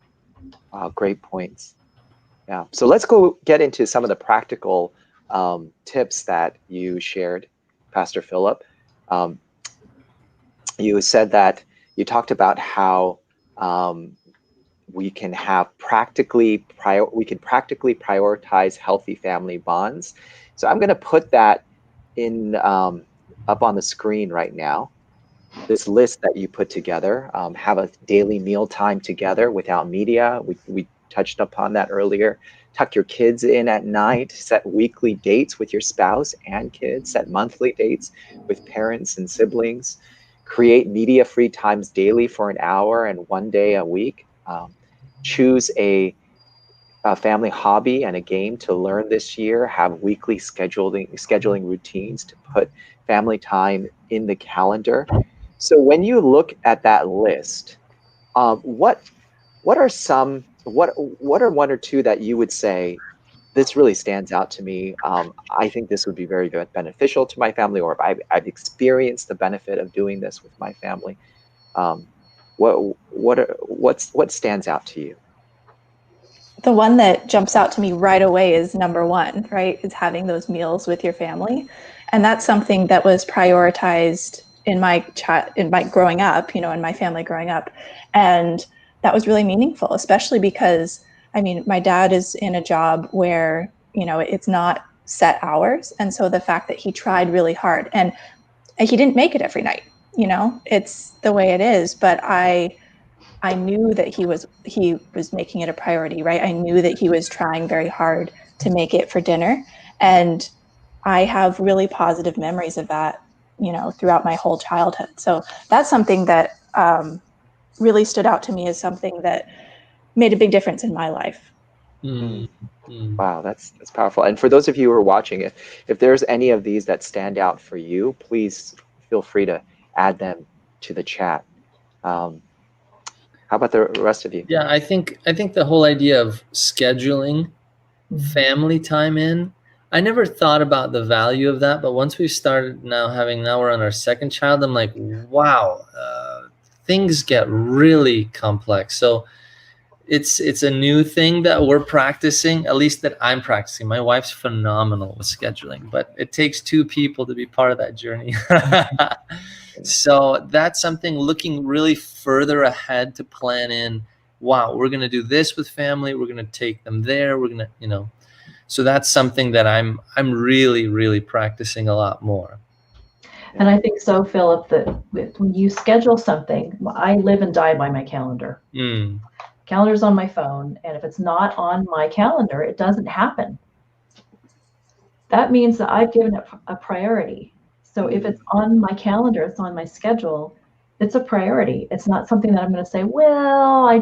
Great points. Yeah. So let's go get into some of the practical tips that you shared, Pastor Philip. Um, you said that you talked about how um, we can practically prioritize healthy family bonds. So I'm going to put that in up on the screen right now. This list that you put together, have a daily meal time together without media. We touched upon that earlier. Tuck your kids in at night. Set weekly dates with your spouse and kids. Set monthly dates with parents and siblings. Create media-free times daily for an hour and 1 day a week. Choose a family hobby and a game to learn this year. Have weekly scheduling routines to put family time in the calendar. So when you look at that list, what are some what are one or two that you would say this really stands out to me? I think this would be very beneficial to my family, or I've experienced the benefit of doing this with my family. Um, what stands out to you? The one that jumps out to me right away is number one, right? Is having those meals with your family. And that's something that was prioritized in my growing up, you know, in my family growing up. And that was really meaningful, especially because, I mean, my dad is in a job where, you know, it's not set hours. And so the fact that he tried really hard and he didn't make it every night, you know, it's the way it is. But I knew that he was making it a priority, right? I knew that he was trying very hard to make it for dinner, and I have really positive memories of that, you know, throughout my whole childhood. So that's something that really stood out to me as something that made a big difference in my life. Mm. Mm. Wow, that's powerful. And for those of you who are watching, if there's any of these that stand out for you, please feel free to add them to the chat. Um, how about the rest of you? Yeah, I think the whole idea of scheduling family time in, I never thought about the value of that, but once we started now we're on our second child, I'm like, wow, things get really complex. So it's a new thing that we're practicing, at least that I'm practicing. My wife's phenomenal with scheduling, but it takes two people to be part of that journey. So that's something, looking really further ahead to plan in, wow, we're going to do this with family, we're going to take them there, we're going to, you know, so that's something that I'm really practicing a lot more. And I think so, Philip, that when you schedule something, I live and die by my calendar. Mm. Calendar's on my phone, and if it's not on my calendar, it doesn't happen. That means that I've given it a priority. So if it's on my calendar, it's on my schedule, it's a priority. It's not something that I'm going to say, well, I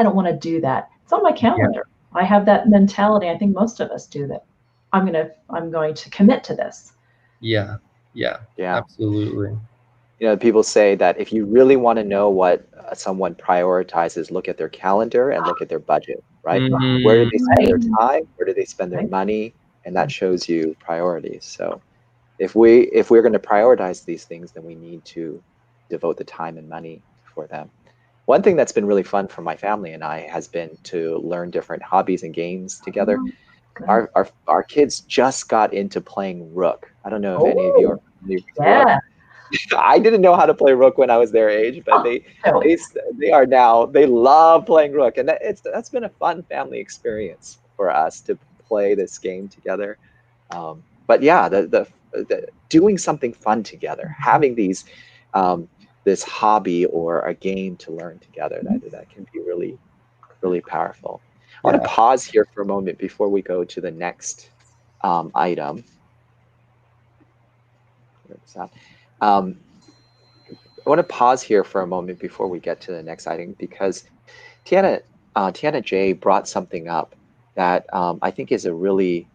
don't want to do that. It's on my calendar. Yeah. I have that mentality. I think most of us do that. I'm going to commit to this. Yeah, absolutely. You know, people say that if you really want to know what someone prioritizes, look at their calendar and look at their budget, right? Mm-hmm. Where do they spend their time? Where do they spend their money? And that shows you priorities. So if we're going to prioritize these things, then we need to devote the time and money for them. One thing that's been really fun for my family and I has been to learn different hobbies and games together. Our kids just got into playing Rook. I don't know if any of you are familiar with Rook. I didn't know how to play Rook when I was their age, but they are now, they love playing Rook, and that's been a fun family experience for us to play this game together. But yeah, the doing something fun together, having these this hobby or a game to learn together, that can be really powerful. I want to pause here for a moment before we go to the next item. sad. I want to pause here for a moment before we get to the next item, because Tiana J brought something up that I think is a really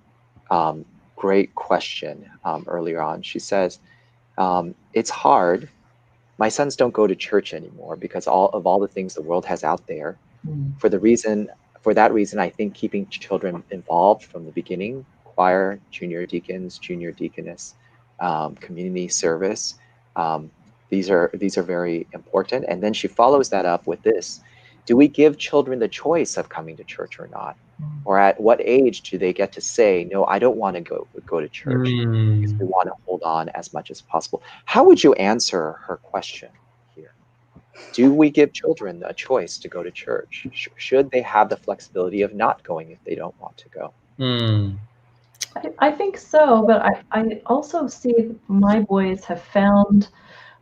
great question earlier on. She says, it's hard. My sons don't go to church anymore because all the things the world has out there. For that reason, I think keeping children involved from the beginning, choir, junior deacons, junior deaconess, community service, these are very important. And then she follows that up with this: do we give children the choice of coming to church or not? Or at what age do they get to say, no, I don't want to go to church, because we want to hold on as much as possible? How would you answer her question here? Do we give children a choice to go to church? Should they have the flexibility of not going if they don't want to go? I think so, but I also see my boys have found,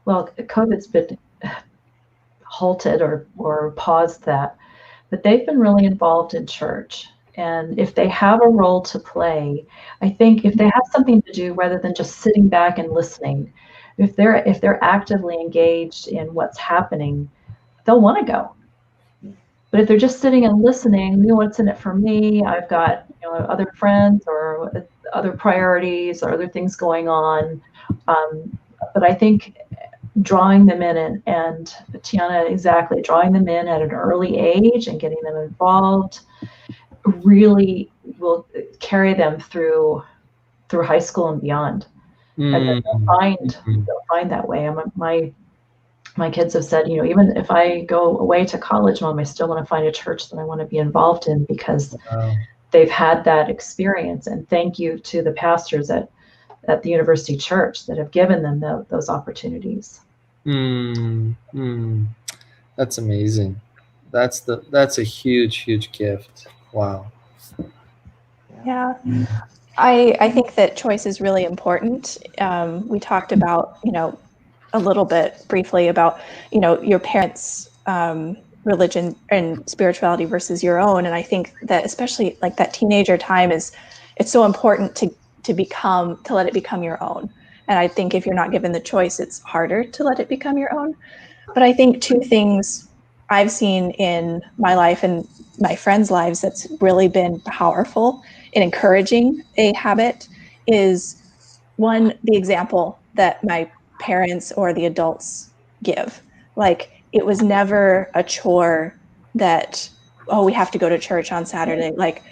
well, COVID's been halted or paused that, but they've been really involved in church. And if they have a role to play, I think if they have something to do rather than just sitting back and listening, if they're actively engaged in what's happening, they'll want to go. But if they're just sitting and listening, what's in it for me? I've got other friends or other priorities or other things going on. But I think drawing them in and Tiana, exactly, drawing them in at an early age and getting them involved really will carry them through high school and beyond. And they'll find that way. My kids have said, even if I go away to college, Mom, I still want to find a church that I want to be involved in, because they've had that experience. And thank you to the pastors at the University Church that have given them those opportunities. That's amazing. That's a huge gift. Wow. Yeah. I think that choice is really important. We talked about, a little bit briefly about, your parents' religion and spirituality versus your own. And I think that especially like that teenager time it's so important to let it become your own. And I think if you're not given the choice, it's harder to let it become your own. But I think two things I've seen in my life and my friends' lives that's really been powerful in encouraging a habit is, one, the example that my parents or the adults give. Like, it was never a chore that, oh, we have to go to church on Saturday. Like,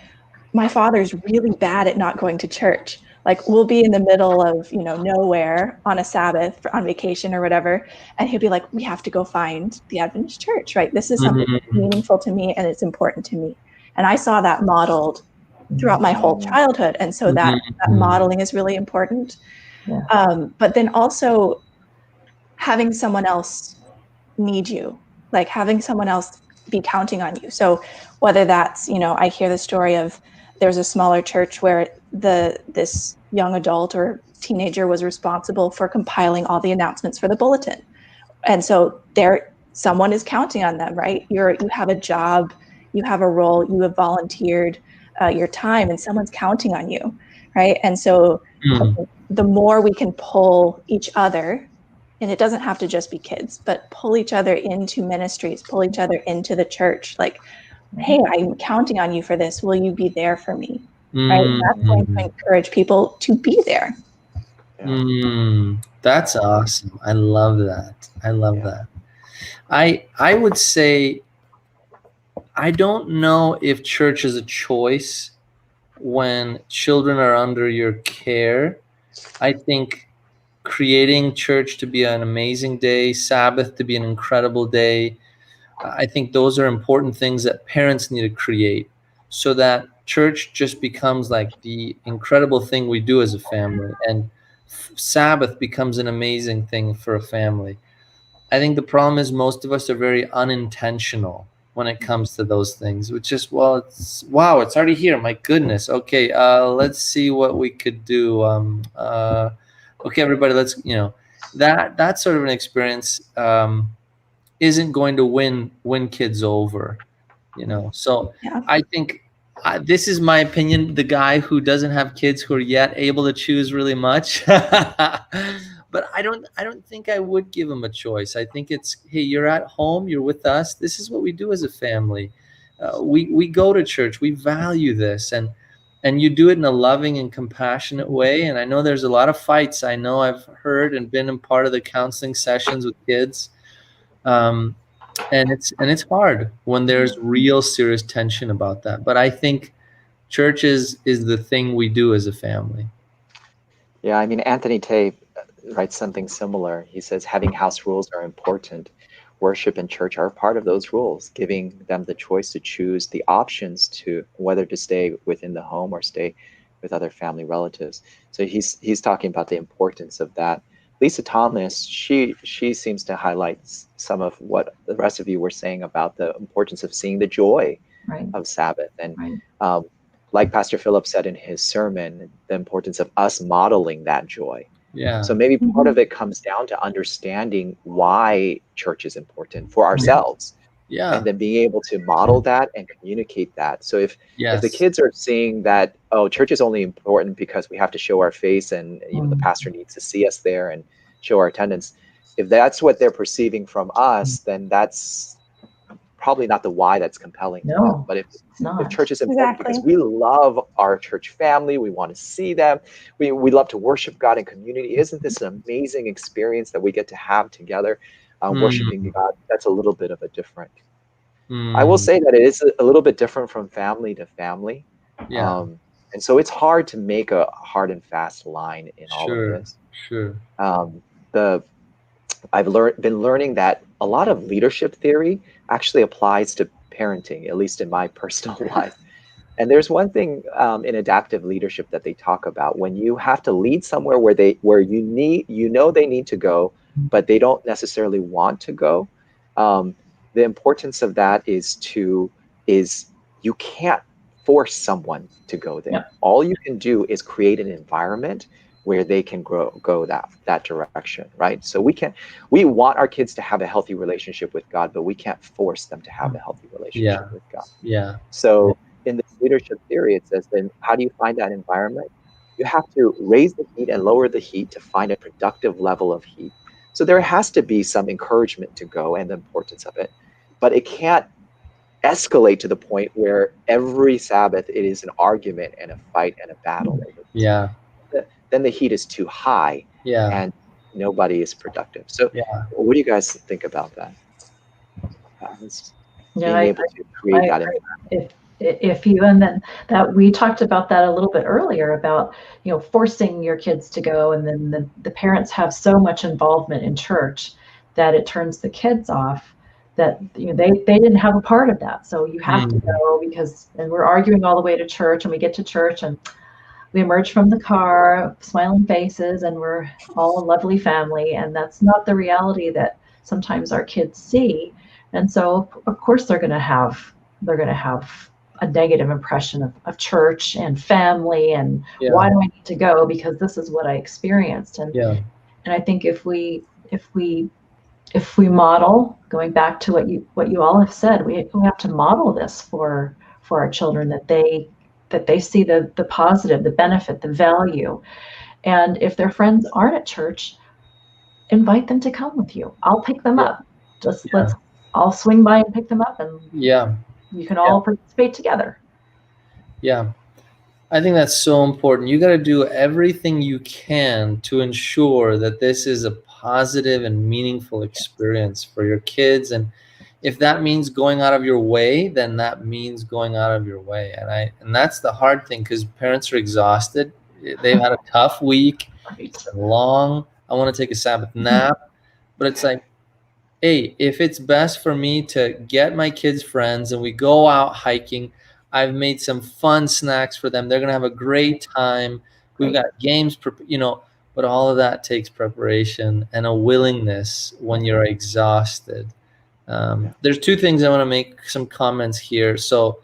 my father's really bad at not going to church. Like, we'll be in the middle of, nowhere on a Sabbath on vacation or whatever. And he'll be like, we have to go find the Adventist church, right? This is something that's meaningful to me and it's important to me. And I saw that modeled throughout my whole childhood. And so that modeling is really important. Yeah. But then also having someone else need you, like having someone else be counting on you. So whether that's, I hear the story of there's a smaller church where this young adult or teenager was responsible for compiling all the announcements for the bulletin. And so someone is counting on them, right? You have a job, you have a role, you have volunteered your time, and someone's counting on you, right? And so the more we can pull each other, and it doesn't have to just be kids, but pull each other into ministries, pull each other into the church. Like, hey, I'm counting on you for this. Will you be there for me? Right? That's going to encourage people to be there. That's awesome. I love that. That. I would say, I don't know if church is a choice when children are under your care. I think creating church to be an amazing day, Sabbath to be an incredible day, I think those are important things that parents need to create, so that church just becomes like the incredible thing we do as a family, and Sabbath becomes an amazing thing for a family. I think the problem is most of us are very unintentional when it comes to those things, which is, it's already here. My goodness. Okay. Let's see what we could do. Okay, everybody, let's, that sort of an experience, isn't going to win kids over, So yeah. I think this is my opinion, the guy who doesn't have kids who are yet able to choose really much. But But I don't think I would give them a choice. I think it's, hey, you're at home, you're with us. This is what we do as a family. We go to church. We value this, and you do it in a loving and compassionate way. And I know there's a lot of fights. I know I've heard and been a part of the counseling sessions with kids. And it's hard when there's real serious tension about that. But I think church is the thing we do as a family. Yeah, I mean, Anthony Tate writes something similar. He says having house rules are important. Worship and church are part of those rules, giving them the choice to choose the options to whether to stay within the home or stay with other family relatives. So he's talking about the importance of that. Lisa Thomas, she seems to highlight some of what the rest of you were saying about the importance of seeing the joy of Sabbath. And like Pastor Philip said in his sermon, the importance of us modeling that joy. Yeah. So maybe part of it comes down to understanding why church is important for ourselves. Yeah. And then being able to model that and communicate that. So if the kids are seeing that, oh, church is only important because we have to show our face and the pastor needs to see us there and show our attendance, if that's what they're perceiving from us, then that's probably not the why that's compelling to them. But if church is important because we love our church family, we want to see them, we love to worship God in community, isn't this an amazing experience that we get to have together, worshiping God? That's a little bit of a different. I will say that it is a little bit different from family to family. And so it's hard to make a hard and fast line in all of this. Sure. I've been learning that a lot of leadership theory actually applies to parenting, at least in my personal life. And there's one thing in adaptive leadership that they talk about: when you have to lead somewhere where they need to go, but they don't necessarily want to go. The importance of that is you can't force someone to go there. Yeah. All you can do is create an environment where they can go that direction, right? So we want our kids to have a healthy relationship with God, but we can't force them to have a healthy relationship with God. Yeah. So in this leadership theory, it says, then how do you find that environment? You have to raise the heat and lower the heat to find a productive level of heat. So there has to be some encouragement to go and the importance of it, but it can't escalate to the point where every Sabbath it is an argument and a fight and a battle. Yeah. Then the heat is too high, and nobody is productive. So what do you guys think about that? Being able to create that environment. If you, and then that we talked about that a little bit earlier about, forcing your kids to go, and then the parents have so much involvement in church that it turns the kids off, that they didn't have a part of that. So you have to go and we're arguing all the way to church, and we get to church and we emerge from the car, smiling faces, and we're all a lovely family. And that's not the reality that sometimes our kids see. And so, of course, they're going to have a negative impression of church and family, and why do I need to go? Because this is what I experienced. And I think if we model, going back to what you all have said, we have to model this for our children, that they see the positive, the benefit, the value. And if their friends aren't at church, invite them to come with you. I'll pick them up. I'll swing by and pick them up, and you can all participate together. Yeah. I think that's so important. You got to do everything you can to ensure that this is a positive and meaningful experience for your kids. And if that means going out of your way, then that means going out of your way. And that's the hard thing, because parents are exhausted. They've had a tough week. It's been long. I want to take a Sabbath nap. But it's like, hey, if it's best for me to get my kids friends and we go out hiking, I've made some fun snacks for them. They're going to have a great time. We've got games, but all of that takes preparation and a willingness when you're exhausted. There's two things I want to make some comments here. So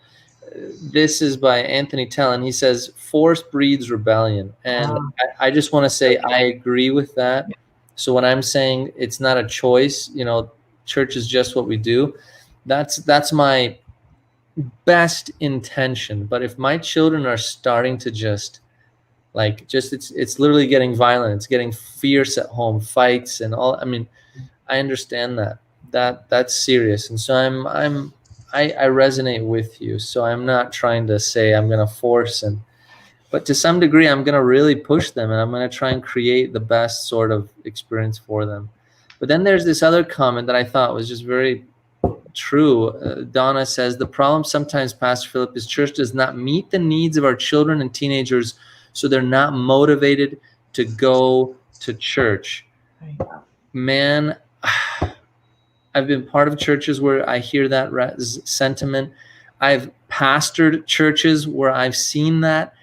this is by Anthony Tellen. He says, force breeds rebellion. And I just want to say I agree with that. So when I'm saying it's not a choice, church is just what we do, that's my best intention. But if my children are starting to just Like just it's literally getting violent. It's getting fierce at home, fights and all. I mean, I understand that's serious, and so I resonate with you. So I'm not trying to say I'm going to force, but to some degree I'm going to really push them, and I'm going to try and create the best sort of experience for them. But then there's this other comment that I thought was just very true. Donna says, the problem sometimes, Pastor Philip, is church does not meet the needs of our children and teenagers, so they're not motivated to go to church. Right. Man, I've been part of churches where I hear that sentiment. I've pastored churches where I've seen that,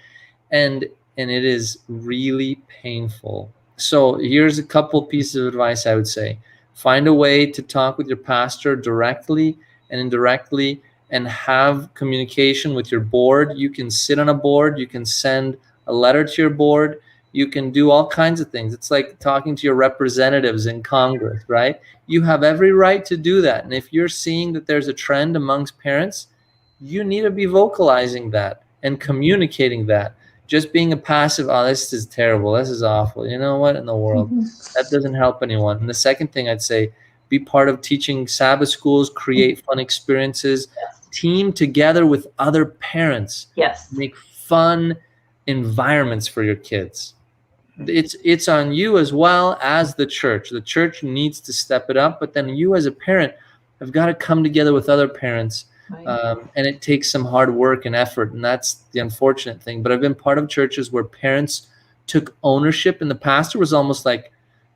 and it is really painful. So here's a couple pieces of advice I would say. Find a way to talk with your pastor directly and indirectly, and have communication with your board. You can sit on a board. You can send a letter to your board. You can do all kinds of things. It's like talking to your representatives in Congress, right? You have every right to do that. And if you're seeing that there's a trend amongst parents, you need to be vocalizing that and communicating that. Just being a passive, oh, this is terrible, this is awful, you know what in the world? That doesn't help anyone. And the second thing I'd say, be part of teaching Sabbath schools, create fun experiences, team together with other parents. Yes. Make fun environments for your kids. It's on you as well as the church. The church needs to step it up, but then you as a parent have got to come together with other parents. And it takes some hard work and effort, and that's the unfortunate thing. But I've been part of churches where parents took ownership, and the pastor was almost like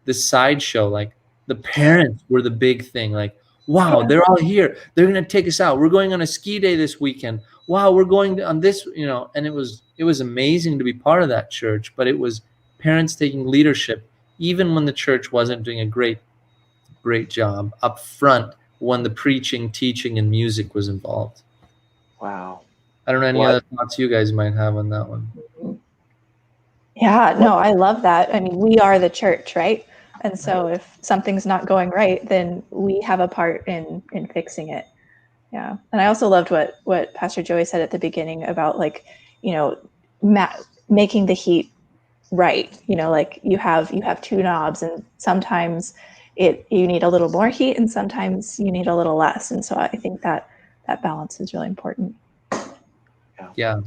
the sideshow. Like the parents were the big thing. Like, wow, they're all here. They're going to take us out. We're going on a ski day this weekend. Wow, we're going on this, and it was amazing to be part of that church, but it was parents taking leadership, even when the church wasn't doing a great job up front when the preaching, teaching, and music was involved. Wow. I don't know any other thoughts you guys might have on that one. Yeah, no, I love that. I mean, we are the church, right? And so if something's not going right, then we have a part in fixing it. Yeah. And I also loved what Pastor Joey said at the beginning about, like, making the heat right. Like you have two knobs, and sometimes you need a little more heat and sometimes you need a little less. And so I think that balance is really important. Yeah.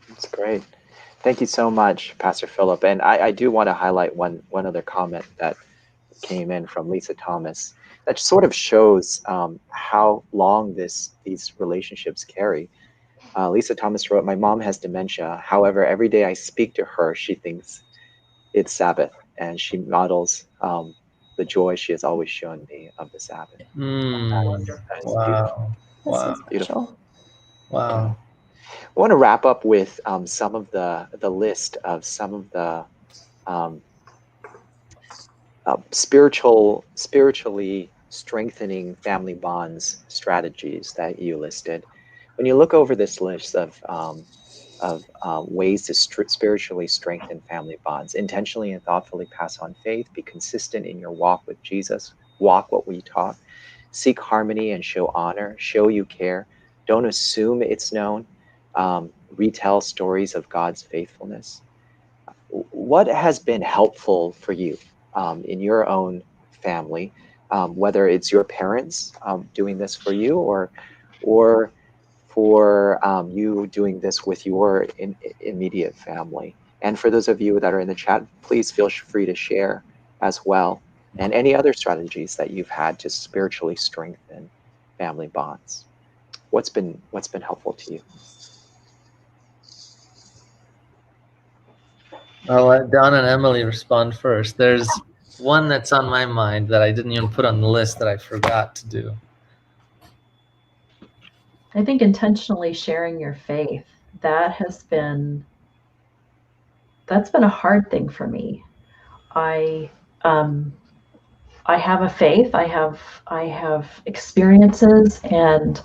That's great. Thank you so much, Pastor Philip. And I do want to highlight one other comment that came in from Lisa Thomas that sort of shows how long these relationships carry. Lisa Thomas wrote, "My mom has dementia. However, every day I speak to her, she thinks it's Sabbath, and she models the joy she has always shown me of the Sabbath." Wow. That's beautiful. Wow. I want to wrap up with some of the list of some of the spiritually strengthening family bonds strategies that you listed. When you look over this list of ways to spiritually strengthen family bonds, intentionally and thoughtfully pass on faith, be consistent in your walk with Jesus, walk what we taught, seek harmony and show honor, show you care, don't assume it's known, retell stories of God's faithfulness. What has been helpful for you in your own family, whether it's your parents doing this for you, or for you doing this with your immediate family? And for those of you that are in the chat, please feel free to share as well. And any other strategies that you've had to spiritually strengthen family bonds. What's been helpful to you? I'll let Don and Emily respond first. There's one that's on my mind that I didn't even put on the list that I forgot to do. I think intentionally sharing your faith, that's been a hard thing for me. I have a faith, I have experiences, and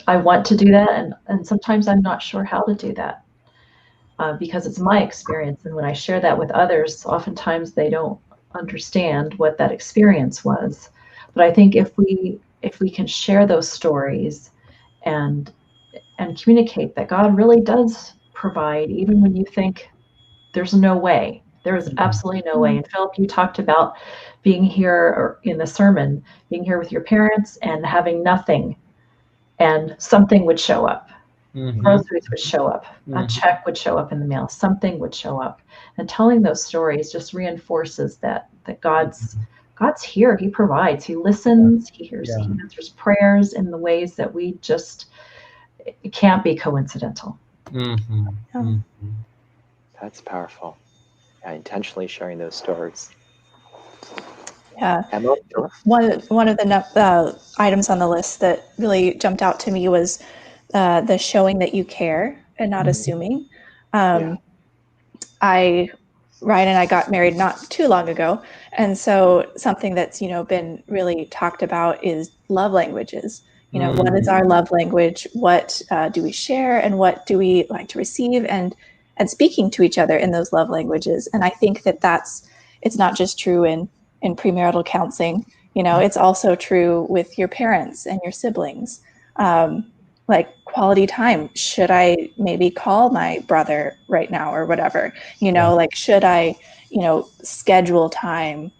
I want to do that, and sometimes I'm not sure how to do that because it's my experience, and when I share that with others, oftentimes they don't understand what that experience was. But I think if we can share those stories and and communicate that God really does provide, even when you think there's no way. There is absolutely no way. And Philip, you talked about being here, or in the sermon, being here with your parents and having nothing, and something would show up. Groceries would show up. A check would show up in the mail. Something would show up. And telling those stories just reinforces that God's here. He provides. He listens. He hears. He answers prayers in the ways that we just, it can't be coincidental. That's powerful. Intentionally sharing those stories. Yeah. Emily, sure. One of the items on the list that really jumped out to me was the showing that you care and not assuming. Ryan and I got married not too long ago, and so something that's been really talked about is love languages. What is our love language? What do we share, and what do we like to receive? And speaking to each other in those love languages. And I think it's not just true in premarital counseling. It's also true with your parents and your siblings. Like quality time. Should I maybe call my brother right now or whatever? Like, should I, schedule time,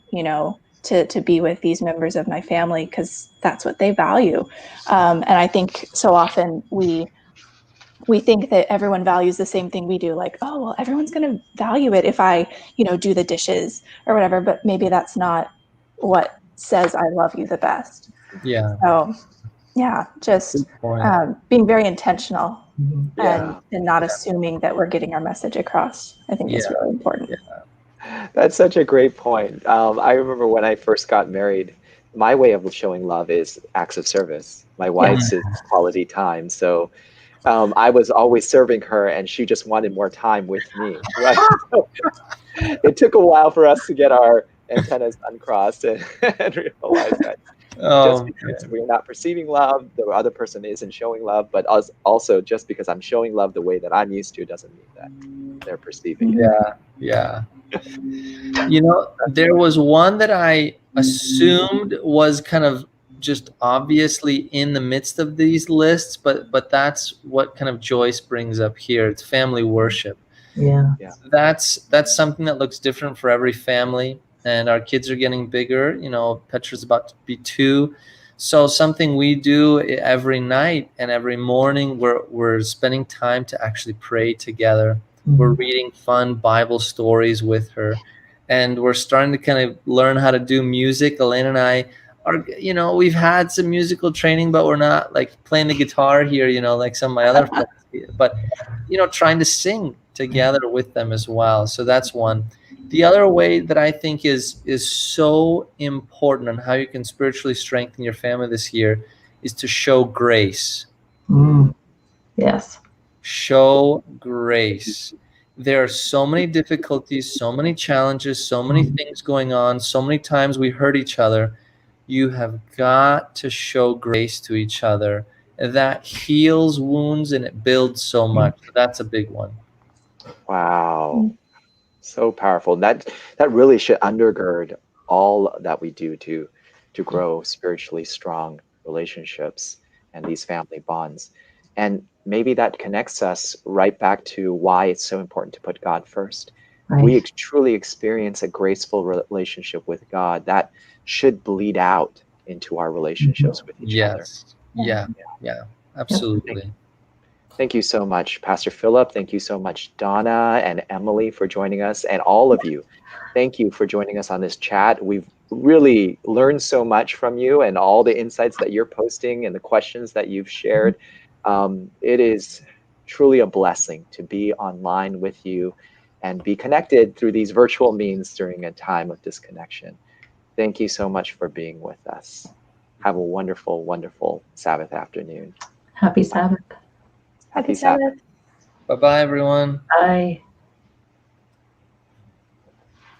to be with these members of my family because that's what they value. And I think so often we think that everyone values the same thing we do. Like, oh, well, everyone's going to value it if I, do the dishes or whatever. But maybe that's not what says I love you the best. Yeah. So, yeah, just being very intentional and not assuming that we're getting our message across. I think is really important. That's such a great point. I remember when I first got married, my way of showing love is acts of service. My wife's is quality time. So I was always serving her, and she just wanted more time with me. Right? So it took a while for us to get our antennas uncrossed and realize that just because we're not perceiving love, the other person isn't showing love, but also just because I'm showing love the way that I'm used to doesn't mean that they're perceiving it. Yeah. There was one that I assumed was kind of just obviously in the midst of these lists, but that's what kind of Joyce brings up here. It's family worship. Yeah. That's something that looks different for every family. And our kids are getting bigger. Petra's about to be 2. So something we do every night and every morning, we're spending time to actually pray together. We're reading fun Bible stories with her. And we're starting to kind of learn how to do music. Elena and I are, we've had some musical training, but we're not like playing the guitar here, like some of my other friends. But, trying to sing together with them as well. So that's one. The other way that I think is so important on how you can spiritually strengthen your family this year is to show grace. Yes. Show grace. There are so many difficulties, so many challenges, so many things going on, so many times we hurt each other. You have got to show grace to each other. That heals wounds and it builds so much. That's a big one. Wow. So powerful. That really should undergird all that we do to grow spiritually strong relationships and these family bonds. And maybe that connects us right back to why it's so important to put God first. Right. We truly experience a graceful relationship with God that should bleed out into our relationships with each other. Yeah, absolutely. Thank you so much, Pastor Philip. Thank you so much, Donna and Emily, for joining us, and all of you. Thank you for joining us on this chat. We've really learned so much from you and all the insights that you're posting and the questions that you've shared. It is truly a blessing to be online with you and be connected through these virtual means during a time of disconnection. Thank you so much for being with us. Have a wonderful, wonderful Sabbath afternoon. Happy Sabbath. Happy Sabbath. Bye-bye, everyone. Bye.